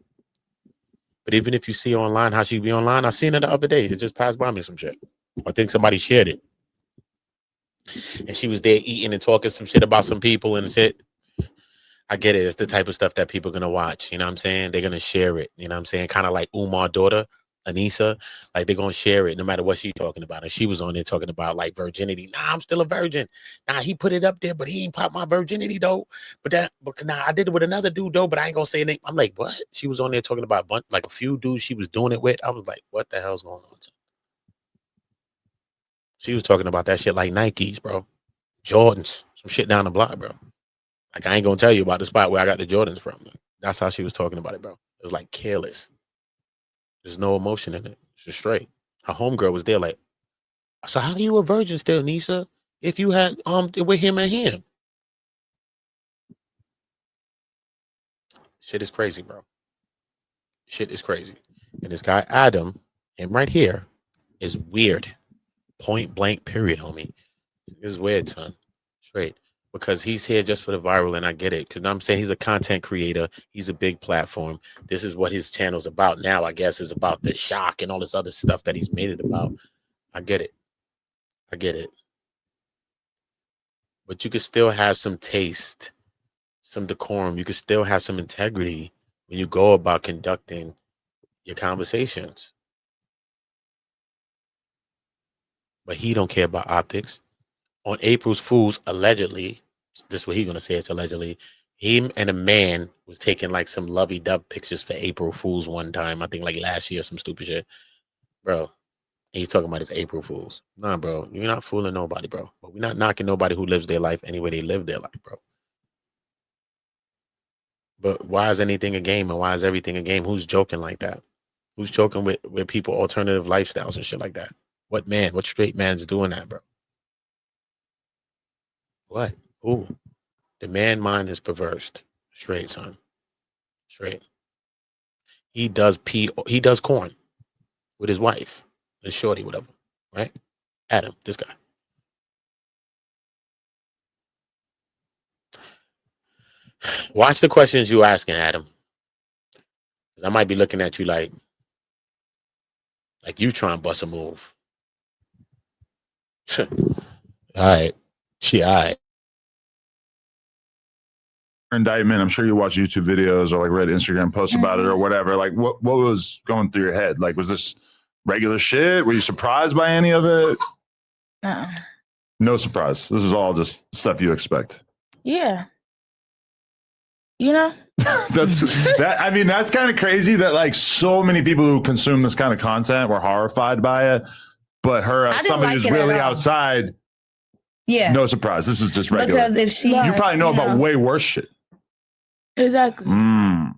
But even if you see her online, how she be online, I seen her the other day. It just passed by me some shit. I think somebody shared it. And she was there eating and talking some shit about some people and shit. I get it. It's the type of stuff that people are going to watch. You know what I'm saying? They're going to share it. You know what I'm saying? Kind of like Umar's daughter, Anissa. Like, they're going to share it no matter what she's talking about. And she was on there talking about, like, virginity. Nah, I'm still a virgin. Nah, he put it up there, but he ain't popped my virginity, though. But nah, I did it with another dude, though, but I ain't going to say anything. I'm like, what? She was on there talking about, like, a few dudes she was doing it with. I was like, what the hell's going on? She was talking about that shit like Nikes, bro. Jordans. Some shit down the block, bro. Like, I ain't gonna tell you about the spot where I got the Jordans from. That's how she was talking about it, bro. It was like careless. There's no emotion in it. It's just straight. Her homegirl was there like, so how are you a virgin still, Nisa? If you had with him and him. Shit is crazy, bro. Shit is crazy. And this guy, Adam, him right here, is weird. Point blank, period, homie. This is weird, son. Straight. Because he's here just for the viral, and I get it. Because I'm saying he's a content creator. He's a big platform. This is what his channel's about now, I guess, is about the shock and all this other stuff that he's made it about. I get it. I get it. But you could still have some taste, some decorum. You could still have some integrity when you go about conducting your conversations. But he don't care about optics. On April's Fools, allegedly, this is what he's going to say, it's allegedly, him and a man was taking like some lovey-dovey pictures for April Fools one time. I think like last year, some stupid shit. Bro, And he's talking about his April Fools. Nah, bro, you're not fooling nobody, bro. But we're not knocking nobody who lives their life any way they live their life, bro. But why is anything a game and why is everything a game? Who's joking like that? Who's joking with people alternative lifestyles and shit like that? What straight man's doing that, bro? What? Who? The man mind is perverse. Straight, son. Straight. He does corn with his wife, his shorty, whatever. Right? Adam, this guy. Watch the questions you asking, Adam. I might be looking at you like you trying to bust a move. All right. Yeah, all right. Indictment. I'm sure you watch YouTube videos or like read Instagram posts about it or whatever. Like what was going through your head? Like, was this regular shit? Were you surprised by any of it? No. No surprise. This is all just stuff you expect. Yeah. You know? That's kind of crazy that like so many people who consume this kind of content were horrified by it. But her, as somebody who's really outside, no surprise. This is just regular. Because if she, you probably know about way worse shit. Exactly. Damn.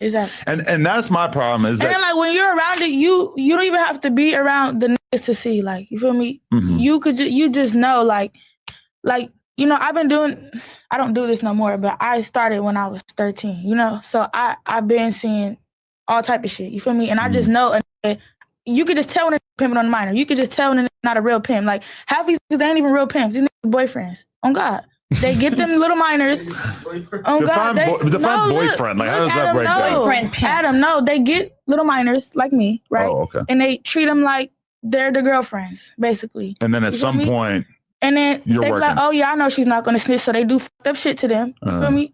Exactly. And that's my problem is that, and then like when you're around it, you don't even have to be around the niggas to see. Like, you feel me? Mm-hmm. You just know like you know, I don't do this no more, but I started when I was 13, you know? So I've been seeing all type of shit, you feel me? And I just know, you could just tell when they're pimping on the minor. You could just tell when they're not a real pimp. Like, half these niggas, they ain't even real pimps. These niggas boyfriends. On God. They get them little minors. On God. Define boyfriend. Like, how does that break down? Boyfriend pimp. Adam, no. They get little minors like me, right? Oh, okay. And they treat them like they're the girlfriends, basically. And then at some point, and then they be like, oh, yeah, I know she's not going to snitch, so they do fucked up shit to them. You feel me?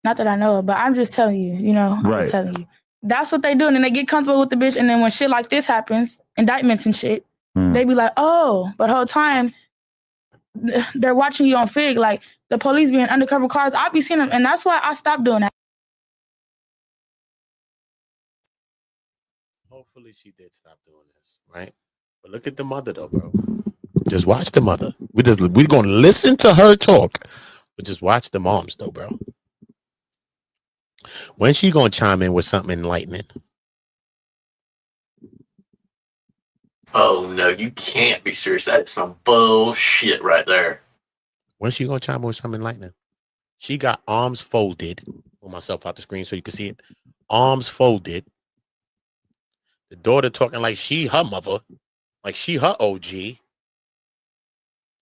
Not that I know it, but I'm just telling you, you know? I'm just telling you. That's what they do, and then they get comfortable with the bitch, and then when shit like this happens, indictments and shit, they be like, oh, but the whole time, they're watching you on Fig, like, the police being undercover cars, I be seeing them, and that's why I stopped doing that. Hopefully she did stop doing this, right? But look at the mother, though, bro. Just watch the mother. We're going to listen to her talk, but just watch the moms, though, bro. When she going to chime in with something enlightening? Oh, no, you can't be serious. That's some bullshit right there. When she going to chime in with something enlightening? She got arms folded. Pull myself out the screen so you can see it. Arms folded. The daughter talking like she her mother. Like she her OG.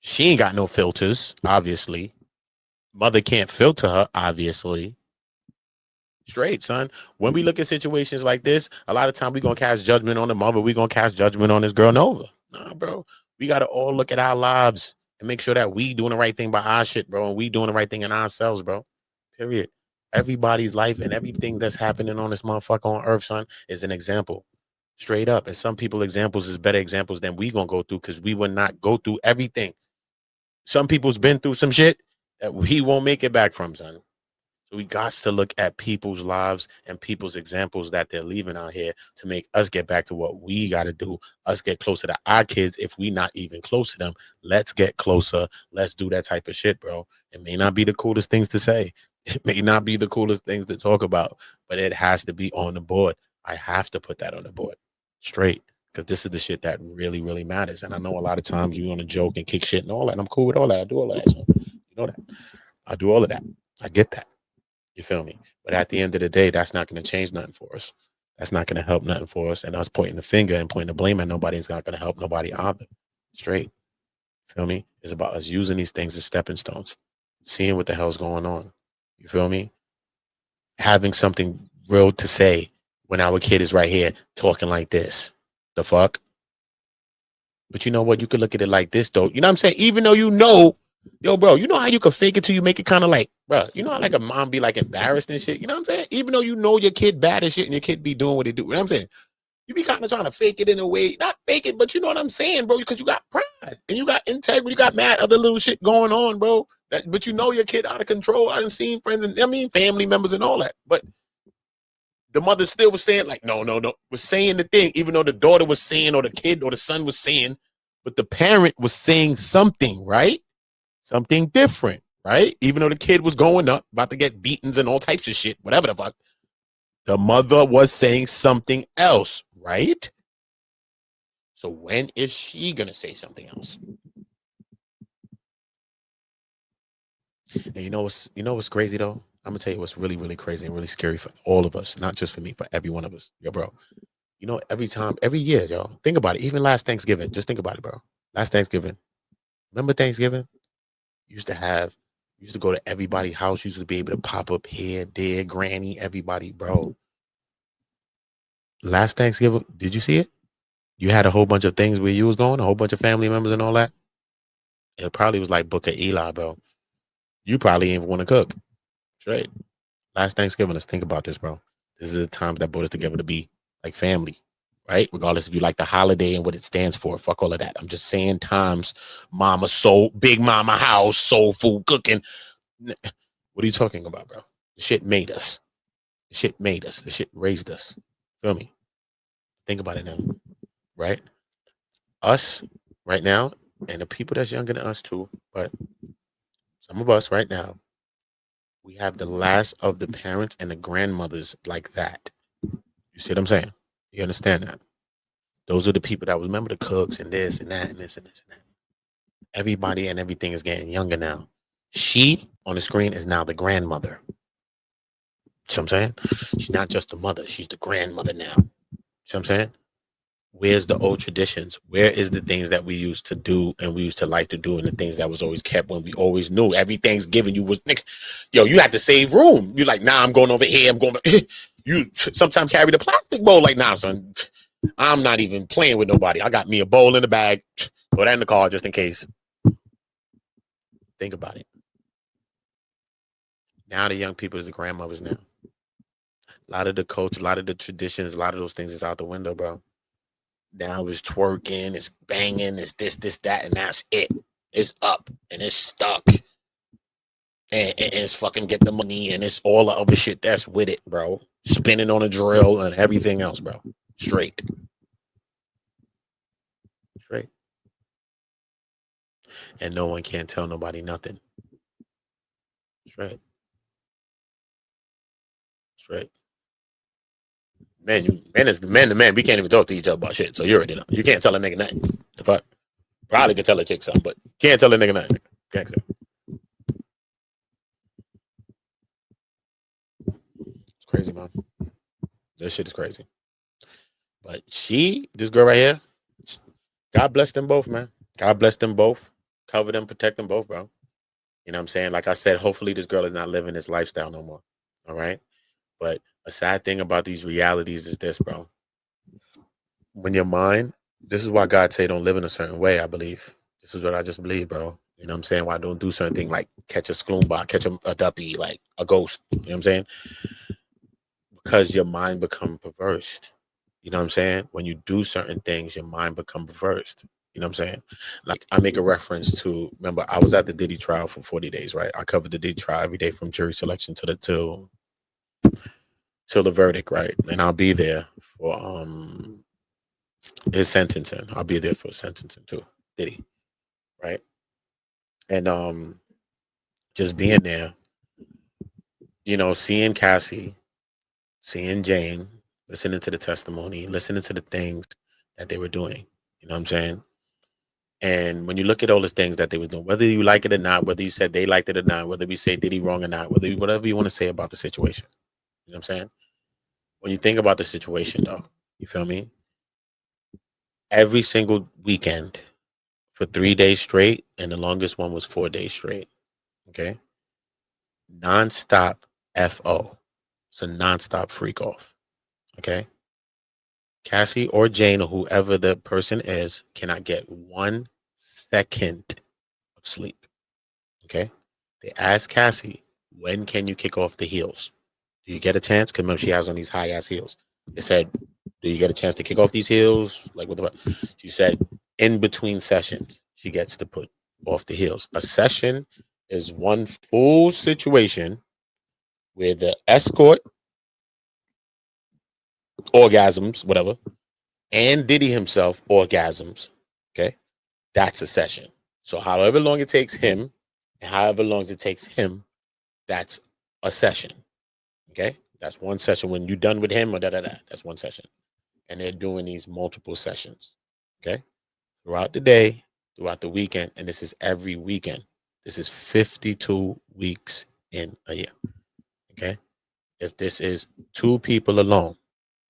She ain't got no filters, obviously. Mother can't filter her, obviously. Straight, son. When we look at situations like this, a lot of time we gonna cast judgment on the mother. We gonna cast judgment on this girl Nova. Nah, bro. We gotta all look at our lives and make sure that we doing the right thing by our shit, bro. And we doing the right thing in ourselves, bro. Period. Everybody's life and everything that's happening on this motherfucker on earth, son, is an example. Straight up. And some people examples is better examples than we gonna go through because we will not go through everything. Some people's been through some shit that we won't make it back from, son. So we got to look at people's lives and people's examples that they're leaving out here to make us get back to what we got to do. Us get closer to our kids. If we not even close to them, let's get closer. Let's do that type of shit, bro. It may not be the coolest things to say. It may not be the coolest things to talk about, but it has to be on the board. I have to put that on the board straight because this is the shit that really, really matters. And I know a lot of times you want to joke and kick shit and all that. And I'm cool with all that. I do all of that. So you know that. I do all of that. I get that. You feel me? But at the end of the day, that's not going to change nothing for us. That's not going to help nothing for us. And us pointing the finger and pointing the blame at nobody is not going to help nobody either. Straight. Feel me? It's about us using these things as stepping stones, seeing what the hell's going on. You feel me? Having something real to say when our kid is right here talking like this. The fuck? But you know what? You could look at it like this, though. You know what I'm saying? Even though you know, yo, bro, you know how you can fake it till you make it kind of like, bro, you know how like a mom be like embarrassed and shit? You know what I'm saying? Even though you know your kid bad and shit and your kid be doing what they do. You know what I'm saying? You be kind of trying to fake it in a way. Not fake it, but you know what I'm saying, bro? Because you got pride and you got integrity. You got mad other little shit going on, bro. But you know your kid out of control. I done seen friends and family members and all that. But the mother still was saying, like, no, was saying the thing, even though the daughter was saying, or the kid or the son was saying, but the parent was saying something, right? Something different, right? Even though the kid was going up, about to get beatings and all types of shit, whatever the fuck, the mother was saying something else, right? So when is she gonna say something else? And you know what's crazy though? I'm gonna tell you what's really, really crazy and really scary for all of us, not just for me, for every one of us. Yo, bro. You know, every year, yo, think about it. Even last Thanksgiving, just think about it, bro. Last Thanksgiving. Remember Thanksgiving? Used to go to everybody's house, used to be able to pop up here, there, granny, everybody, bro. Last Thanksgiving, did you see it? You had a whole bunch of things where you was going, a whole bunch of family members and all that. It probably was like Book of Eli, bro. You probably ain't want to cook. Straight. Last Thanksgiving, let's think about this, bro. This is the time that brought us together to be like family, right? Regardless if you like the holiday and what it stands for, fuck all of that. I'm just saying times, mama soul, big mama house, soul food cooking. What are you talking about, bro? The shit made us. The shit made us. The shit raised us. Feel me? Think about it now, right? Us right now, and the people that's younger than us too, but some of us right now, we have the last of the parents and the grandmothers like that. You see what I'm saying? You understand that? Those are the people that remember the cooks and this and that and this and this and that. Everybody and everything is getting younger now. She on the screen is now the grandmother. See what I'm saying? She's not just the mother, she's the grandmother now. See what I'm saying? Where's the old traditions? Where is the things that we used to do and we used to like to do and the things that was always kept when we always knew every Thanksgiving you was, yo, you had to save room. You like, nah, I'm going over here. I'm going, you sometimes carry the plastic bowl like, nah, son, I'm not even playing with nobody. I got me a bowl in the bag, throw that in the car just in case. Think about it. Now the young people is the grandmothers now. A lot of the culture, a lot of the traditions, a lot of those things is out the window, bro. Now it's twerking, it's banging, it's this, that, and that's it. It's up and it's stuck. And it's fucking get the money and it's all the other shit that's with it, bro. Spinning on a drill and everything else, bro. Straight. And no one can tell nobody nothing. Straight. Man, is man to man. We can't even talk to each other about shit. So you already know. You can't tell a nigga nothing. The fuck? Probably could tell a chick something, but can't tell a nigga nothing. Can't say. It's crazy, man. This shit is crazy. But this girl right here, God bless them both, man. God bless them both. Cover them, protect them both, bro. You know what I'm saying? Like I said, hopefully this girl is not living this lifestyle no more. All right? But a sad thing about these realities is this, bro. When your mind, this is why God say don't live in a certain way, I believe. This is what I just believe, bro. You know what I'm saying? Why I don't do certain things like catch a skoomba, catch a duppy, like a ghost. You know what I'm saying? Because your mind become perverse. You know what I'm saying? When you do certain things, your mind become perverse. You know what I'm saying? Like I make a reference to, remember, I was at the Diddy trial for 40 days, right? I covered the Diddy trial every day from jury selection till the verdict, right? And I'll be there for his sentencing. I'll be there for sentencing too, Diddy, right? And just being there, you know, seeing Cassie, seeing Jane, listening to the testimony, listening to the things that they were doing. You know what I'm saying? And when you look at all the things that they were doing, whether you like it or not, whether you said they liked it or not, whether we say Diddy wrong or not, whatever you want to say about the situation, you know what I'm saying? When you think about the situation, though, you feel me? Every single weekend for 3 days straight, and the longest one was 4 days straight. Okay, nonstop FO. It's a nonstop freak off. Okay, Cassie or Jane or whoever the person is cannot get 1 second of sleep. Okay, they asked Cassie, when can you kick off the heels? Do you get a chance? Because remember, she has on these high ass heels. They said, do you get a chance to kick off these heels? Like what the fuck? She said, in between sessions, she gets to put off the heels. A session is one full situation where the escort orgasms, whatever, and Diddy himself orgasms, okay, that's a session. So however long it takes him, and however long it takes him, that's a session, okay? That's one session. When you're done with him or that's one session. And they're doing these multiple sessions, okay? Throughout the day, throughout the weekend, and this is every weekend. This is 52 weeks in a year, okay? If this is 2 people alone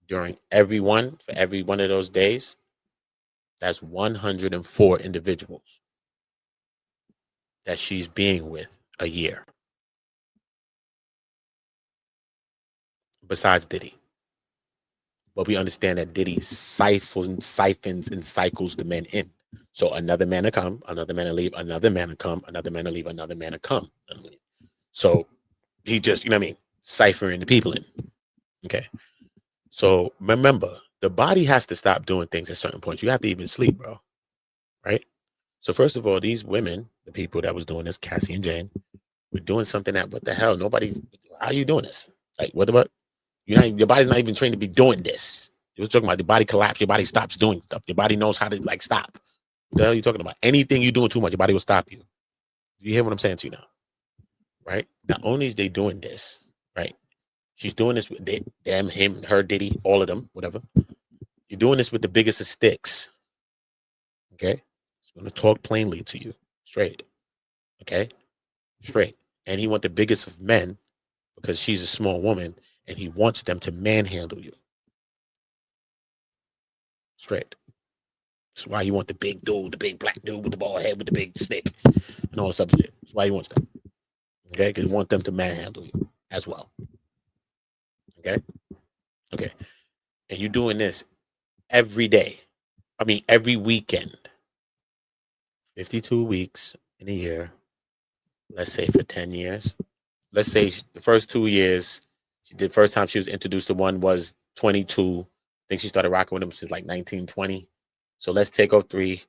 during for every one of those days, that's 104 individuals that she's being with a year. Besides Diddy. But we understand that Diddy siphons and cycles the men in. So another man to come, another man to leave, another man to come, another man to leave, another man to come. So he just, you know what I mean, ciphering the people in. Okay. So remember, the body has to stop doing things at certain points. You have to even sleep, bro. Right? So first of all, these women, the people that was doing this, Cassie and Jane, were doing something that, what the hell? How are you doing this? Like, what about, your body's not even trained to be doing this. You were talking about the body collapse, your body stops doing stuff. Your body knows how to like stop. What the hell are you talking about? Anything you're doing too much, your body will stop you. You hear what I'm saying to you now? Right? Not only is they doing this, right? She's doing this with them, him, her, Diddy, all of them, whatever. You're doing this with the biggest of sticks. Okay? I'm gonna talk plainly to you. Straight. Okay? Straight. And he want the biggest of men because she's a small woman and he wants them to manhandle you. Straight. That's why he want the big dude, the big black dude with the bald head with the big stick and all this other shit. That's why he wants that. Okay? Because he wants them to manhandle you as well. Okay? Okay. And you're doing this every day. I mean, every weekend. 52 weeks in a year. Let's say for 10 years. Let's say the first 2 years, the first time she was introduced to one was 22. I think she started rocking with him since like 1920. So let's take off 3.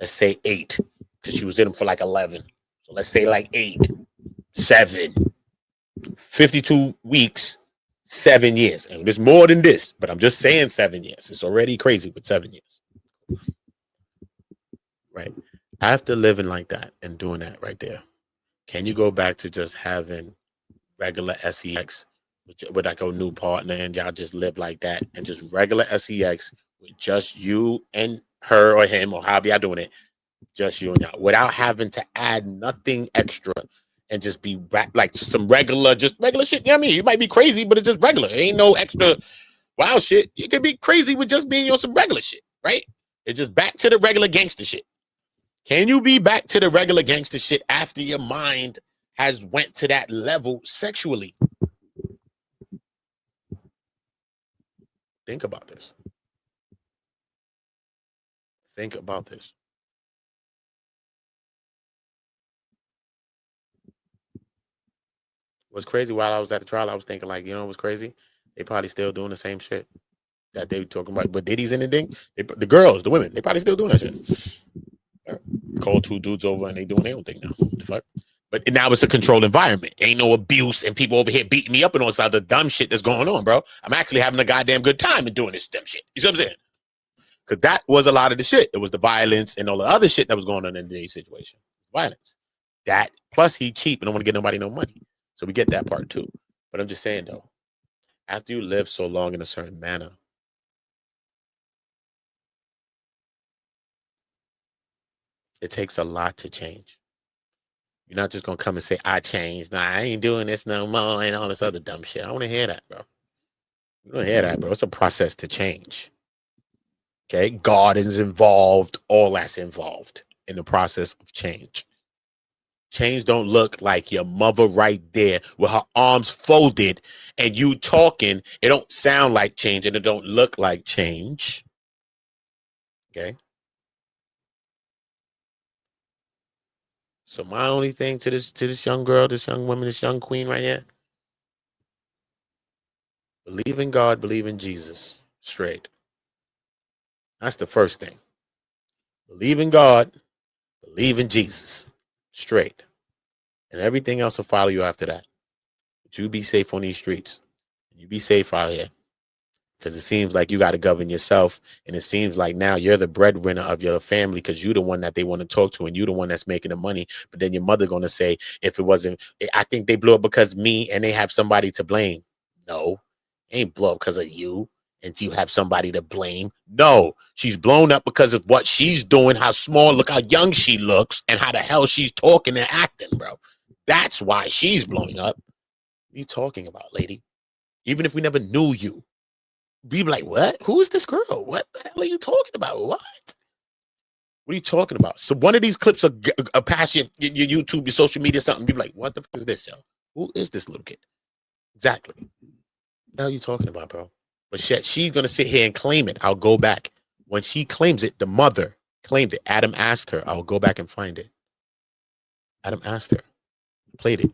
Let's say 8, because she was in him for like 11. So let's say like 8, 7, 52 weeks, 7 years. And there's more than this, but I'm just saying 7 years. It's already crazy with 7 years. Right. After living like that and doing that right there, can you go back to just having regular sex with like a new partner and y'all just live like that and just regular sex with just you and her or him or however y'all doing it, just you and y'all, without having to add nothing extra and just be back like to some regular shit? You know what I mean? You might be crazy, but it's just regular. It ain't no extra wild shit. You could be crazy with just being on some regular shit, right? It's just back to the regular gangster shit. Can you be back to the regular gangster shit after your mind has went to that level sexually? Think about this. Think about this. What's crazy, while I was at the trial, I was thinking like, you know what's crazy? They probably still doing the same shit that they were talking about. But Diddy's in the thing. The girls, the women, they probably still doing that shit. Call 2 dudes over and they doing their own thing now. What the fuck? But now it's a controlled environment. Ain't no abuse and people over here beating me up and all this other dumb shit that's going on, bro. I'm actually having a goddamn good time in doing this dumb shit. You see what I'm saying? Because that was a lot of the shit. It was the violence and all the other shit that was going on in the situation. Violence. That, plus he cheap and don't want to get nobody no money. So we get that part too. But I'm just saying though, after you live so long in a certain manner, it takes a lot to change. You're not just going to come and say, I changed. Nah, I ain't doing this no more and all this other dumb shit. I don't want to hear that, bro. You don't hear that, bro. It's a process to change. Okay? God is involved. All that's involved in the process of change. Change don't look like your mother right there with her arms folded and you talking. It don't sound like change and it don't look like change. Okay? So my only thing to this young girl, this young woman, this young queen right here, believe in God, believe in Jesus, straight. That's the first thing. Believe in God, believe in Jesus, straight. And everything else will follow you after that. But you be safe on these streets. You be safe out here. Because it seems like you got to govern yourself. And it seems like now you're the breadwinner of your family because you're the one that they want to talk to and you're the one that's making the money. But then your mother going to say, if it wasn't, I think they blew up because me and they have somebody to blame. No, ain't blow up because of you and you have somebody to blame. No, she's blown up because of what she's doing, how small, look how young she looks and how the hell she's talking and acting, bro. That's why she's blowing up. What are you talking about, lady? Even if we never knew you. Be like, what? Who is this girl? What the hell are you talking about? What? What are you talking about? So one of these clips are past your YouTube, your social media, something. Be like, what the fuck is this, yo? Who is this little kid? Exactly. What the hell are you talking about, bro? But shit, she's going to sit here and claim it. I'll go back. When she claims it, the mother claimed it. Adam asked her. I'll go back and find it. Adam asked her. Played it.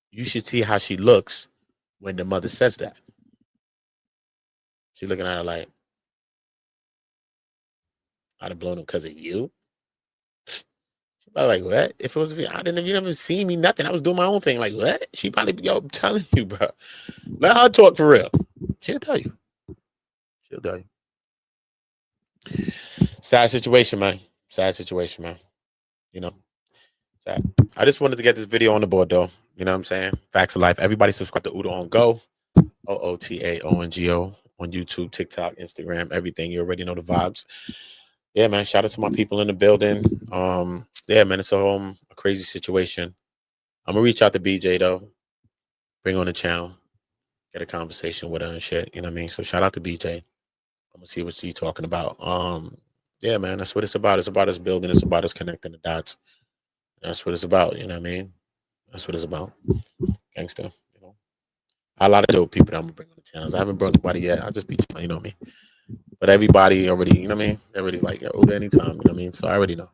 You should see how she looks when the mother says that. She's looking at her like, I'd have blown him because of you. She's like, what? If it was, you never seen me, nothing. I was doing my own thing. Like, what? She probably be, yo, I'm telling you, bro. Let her talk for real. She'll tell you. She'll tell you. Sad situation, man. Sad situation, man. You know, sad. I just wanted to get this video on the board, though. You know what I'm saying? Facts of life. Everybody subscribe to OOTAONGO. OOTAONGO on YouTube, TikTok, Instagram, everything. You already know the vibes. Yeah, man. Shout out to my people in the building. Yeah, man. It's a crazy situation. I'm gonna reach out to BJ though. Bring on the channel, get a conversation with her and shit. You know what I mean? So shout out to BJ. I'm gonna see what she's talking about. Yeah, man. That's what it's about. It's about us building. It's about us connecting the dots. That's what it's about. You know what I mean? That's what it's about. Gangster. A lot of dope people that I'm gonna bring on the channels. I haven't brought nobody yet. I'll just be, you know me. But everybody already, you know what I mean? Everybody's like, yo, anytime, you know what I mean? So I already know.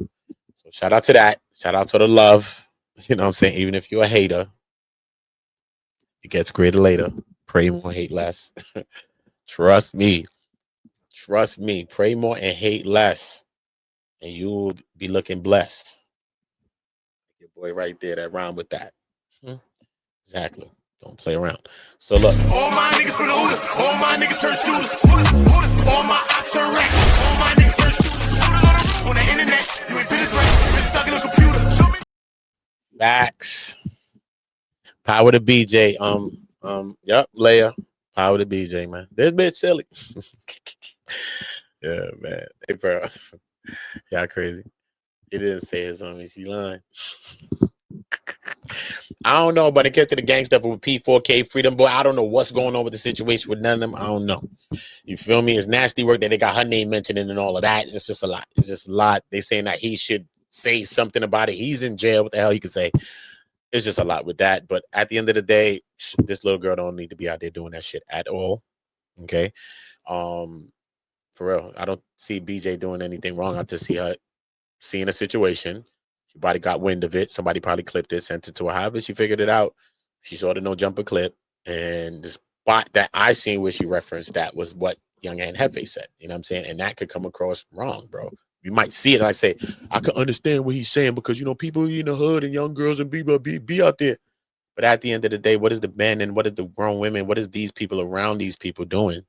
So shout out to that. Shout out to the love. You know what I'm saying? Even if you're a hater, it gets greater later. Pray more, hate less. Trust me. Trust me. Pray more and hate less. And you'll be looking blessed. Your boy right there, that rhyme with that. Exactly. Don't play around. So look. All my niggas from the Ootah. All my niggas turn shooters. All my ops turn racks. All my niggas turn shooters. On the internet, you ain't been this right. Been stuck in a computer. Facts. Power to BJ. Yep, Leia. Power to BJ, man. This bitch silly. Yeah, man. Hey, bro. Y'all crazy. He didn't say his homie. She lying. I don't know, but it gets to the gang stuff with P4K, Freedom Boy. I don't know what's going on with the situation with none of them. I don't know. You feel me? It's nasty work that they got her name mentioned and all of that. It's just a lot. It's just a lot. They saying that he should say something about it. He's in jail. What the hell he can say? It's just a lot with that. But at the end of the day, this little girl don't need to be out there doing that shit at all. Okay? For real. I don't see BJ doing anything wrong. I just see her seeing a situation. She probably got wind of it. Somebody probably clipped it, sent it to her. However, she figured it out. She saw the no jumper clip. And the spot that I seen where she referenced that was what young Aunt Jefe said. You know what I'm saying? And that could come across wrong, bro. You might see it and I say, I can understand what he's saying because, you know, people in the hood and young girls and people be out there. But at the end of the day, what is the men and what is the grown women? What is these people around these people doing?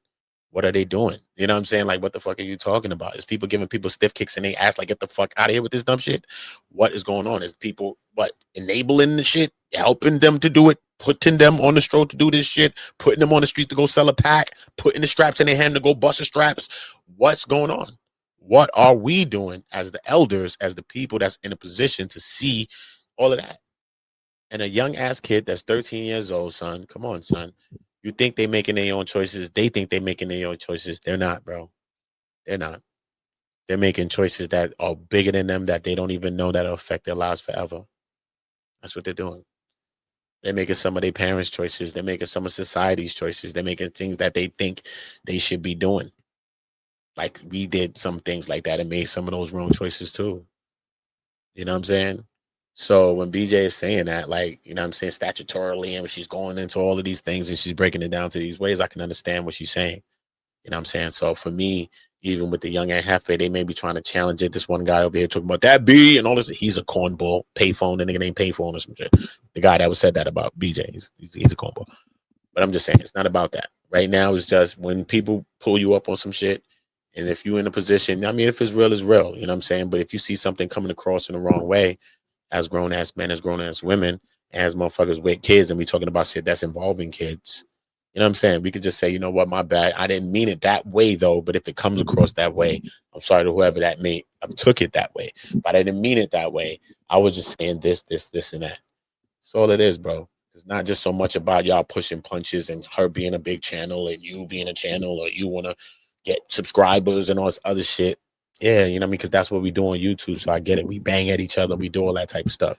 What are they doing? You know what I'm saying? Like, what the fuck are you talking about? Is people giving people stiff kicks and they ask, like, get the fuck out of here with this dumb shit? What is going on? Is people, what, enabling the shit, helping them to do it, putting them on the stroke to do this shit, putting them on the street to go sell a pack, putting the straps in their hand to go bust the straps? What's going on? What are we doing as the elders, as the people that's in a position to see all of that? And a young ass kid that's 13 years old, son, come on, son. You think they making their own choices. They think they making their own choices. They're not, bro. They're not. They're making choices that are bigger than them that they don't even know that'll affect their lives forever. That's what they're doing. They're making some of their parents' choices. They're making some of society's choices. They're making things that they think they should be doing. Like we did some things like that and made some of those wrong choices too. You know what I'm saying? So when BJ is saying that, like, you know what I'm saying, statutorily, and she's going into all of these things and she's breaking it down to these ways, I can understand what she's saying. You know what I'm saying? So for me, even with the young Aunt Jefe, they may be trying to challenge it. This one guy over here talking about that B and all this. He's a cornball, payphone, the nigga named Payphone or some shit. The guy that was said that about BJ, he's a cornball. But I'm just saying, it's not about that. Right now, it's just when people pull you up on some shit, and if you're in a position, I mean, if it's real, it's real. You know what I'm saying? But if you see something coming across in the wrong way, as grown-ass men, as grown-ass women, as motherfuckers with kids, and we talking about shit that's involving kids, you know what I'm saying? We could just say, you know what, my bad. I didn't mean it that way, though. But if it comes across that way, I'm sorry to whoever that made. I took it that way. But I didn't mean it that way. I was just saying this, and that. That's all it is, bro. It's not just so much about y'all pushing punches and her being a big channel and you being a channel, or you want to get subscribers and all this other shit. Yeah, you know what I mean? Because that's what we do on YouTube. So I get it. We bang at each other. We do all that type of stuff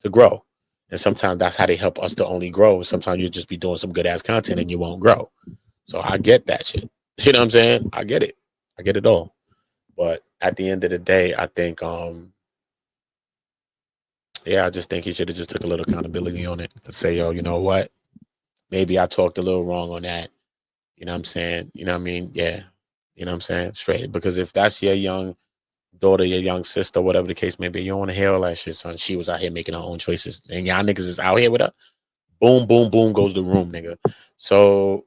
to grow. And sometimes that's how they help us to only grow. And sometimes you'll just be doing some good ass content and you won't grow. So I get that shit. You know what I'm saying? I get it. I get it all. But at the end of the day, I think, I just think he should have just took a little accountability on it and say, yo, you know what? Maybe I talked a little wrong on that. You know what I'm saying? You know what I mean? Yeah. You know what I'm saying? Straight. Because if that's your young daughter, your young sister, whatever the case may be, you don't want to hear all that shit, son. She was out here making her own choices. And y'all niggas is out here with her. Boom, boom, boom goes the room, nigga. So,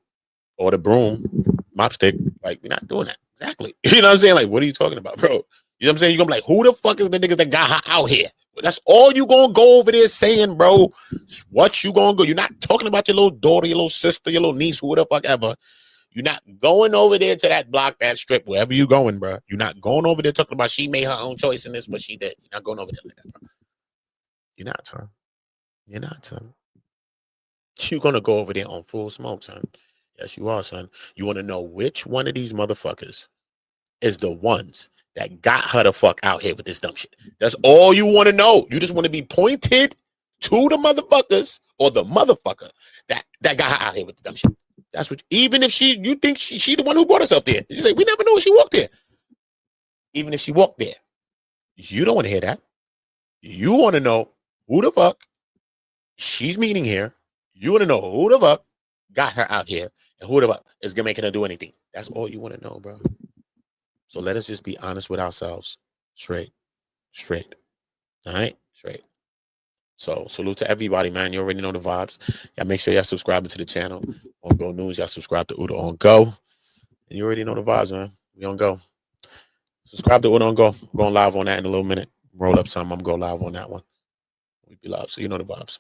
or the broom, mop stick. Like, we're not doing that. Exactly. You know what I'm saying? Like, what are you talking about, bro? You know what I'm saying? You're going to be like, who the fuck is the niggas that got her out here? That's all you going to go over there saying, bro. What you going to go? You're not talking about your little daughter, your little sister, your little niece, who the fuck ever. You're not going over there to that block, that strip, wherever you going, bro. You're not going over there talking about she made her own choice in this, what she did. You're not going over there like that, bro. You're not, son. You're not, son. You're going to go over there on full smoke, son. Yes, you are, son. You want to know which one of these motherfuckers is the ones that got her the fuck out here with this dumb shit. That's all you want to know. You just want to be pointed to the motherfuckers or the motherfucker that got her out here with the dumb shit. That's what, even if you think she the one who brought herself there. You say, we never know when she walked there. Even if she walked there, you don't want to hear that. You want to know who the fuck she's meeting here. You want to know who the fuck got her out here and who the fuck is making her do anything. That's all you want to know, bro. So let us just be honest with ourselves. Straight. All right? Straight. So salute to everybody, man. You already know the vibes. Y'all make sure y'all subscribing to the channel. On Go News, y'all subscribe to OOTAONGO. And you already know the vibes, man. We on Go. Subscribe to OOTAONGO. I'm going live on that in a little minute. Roll up something. I'm going to go live on that one. We be live, so you know the vibes.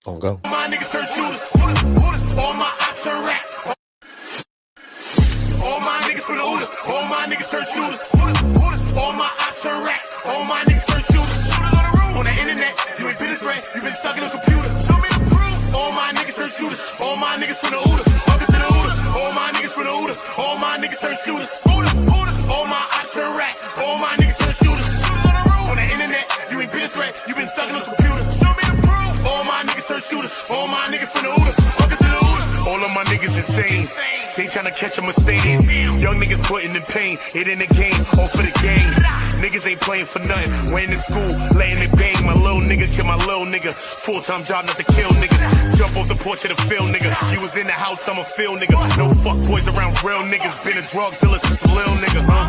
On Go. My niggas turn shooters. All my ops turn rats. All my niggas from the OOTA. All my niggas turn shooters. All my ops turn rats. All my niggas turn shooters. On the internet, you ain't been a threat. You been stuck in a computer. Show me the proof. All my niggas turn shooters. All my niggas from the OOTA. Welcome to the OOTA. All my niggas from the OOTA. All my niggas turn shooters. All my ops turn rats. All my niggas turn shooters. On the internet, you ain't been a threat. You been stuck in a computer. Show me the proof. All my niggas turn shooters. All my niggas from the OOTA. Welcome to the OOTA. All of my niggas insane. They tryna catch a mistake. Young niggas putting in pain. It in the game, all for the game. Niggas ain't playing for nothing. Went in school, laying it bang. My little nigga kill my little nigga. Full-time job not to kill niggas. Jump off the porch of the field, nigga. You was in the house, I'm a field nigga. No fuck boys around real niggas. Been a drug dealer since a little nigga, huh?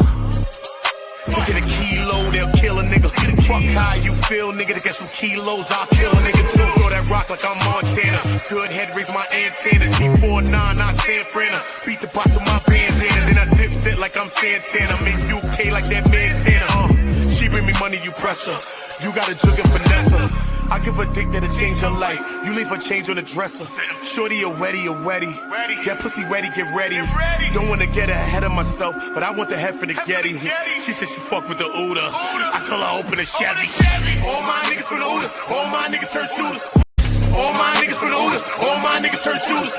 Taking a kilo, they'll kill a nigga. Fuck how you feel, nigga. To get some kilos, I'll kill a nigga too. Throw that rock like I'm Montana. Good head, raise my antennas. G49, not San Fran. Beat the box with my bandana. Then I dip set like I'm Santana. I'm in UK like that Montana. She bring me money, you press her. You got a jug and finesse her. I give a dick that'll change her life. You leave her change on the dresser. Shorty a wetty, a wetty. Get pussy ready, get ready. Don't wanna get ahead of myself, but I want the head for the Getty. She said she fuck with the OOTA. I tell her open a Chevy. All my niggas from the OOTA. All my niggas turn shooters. All my niggas from the OOTA. All my niggas turn shooters.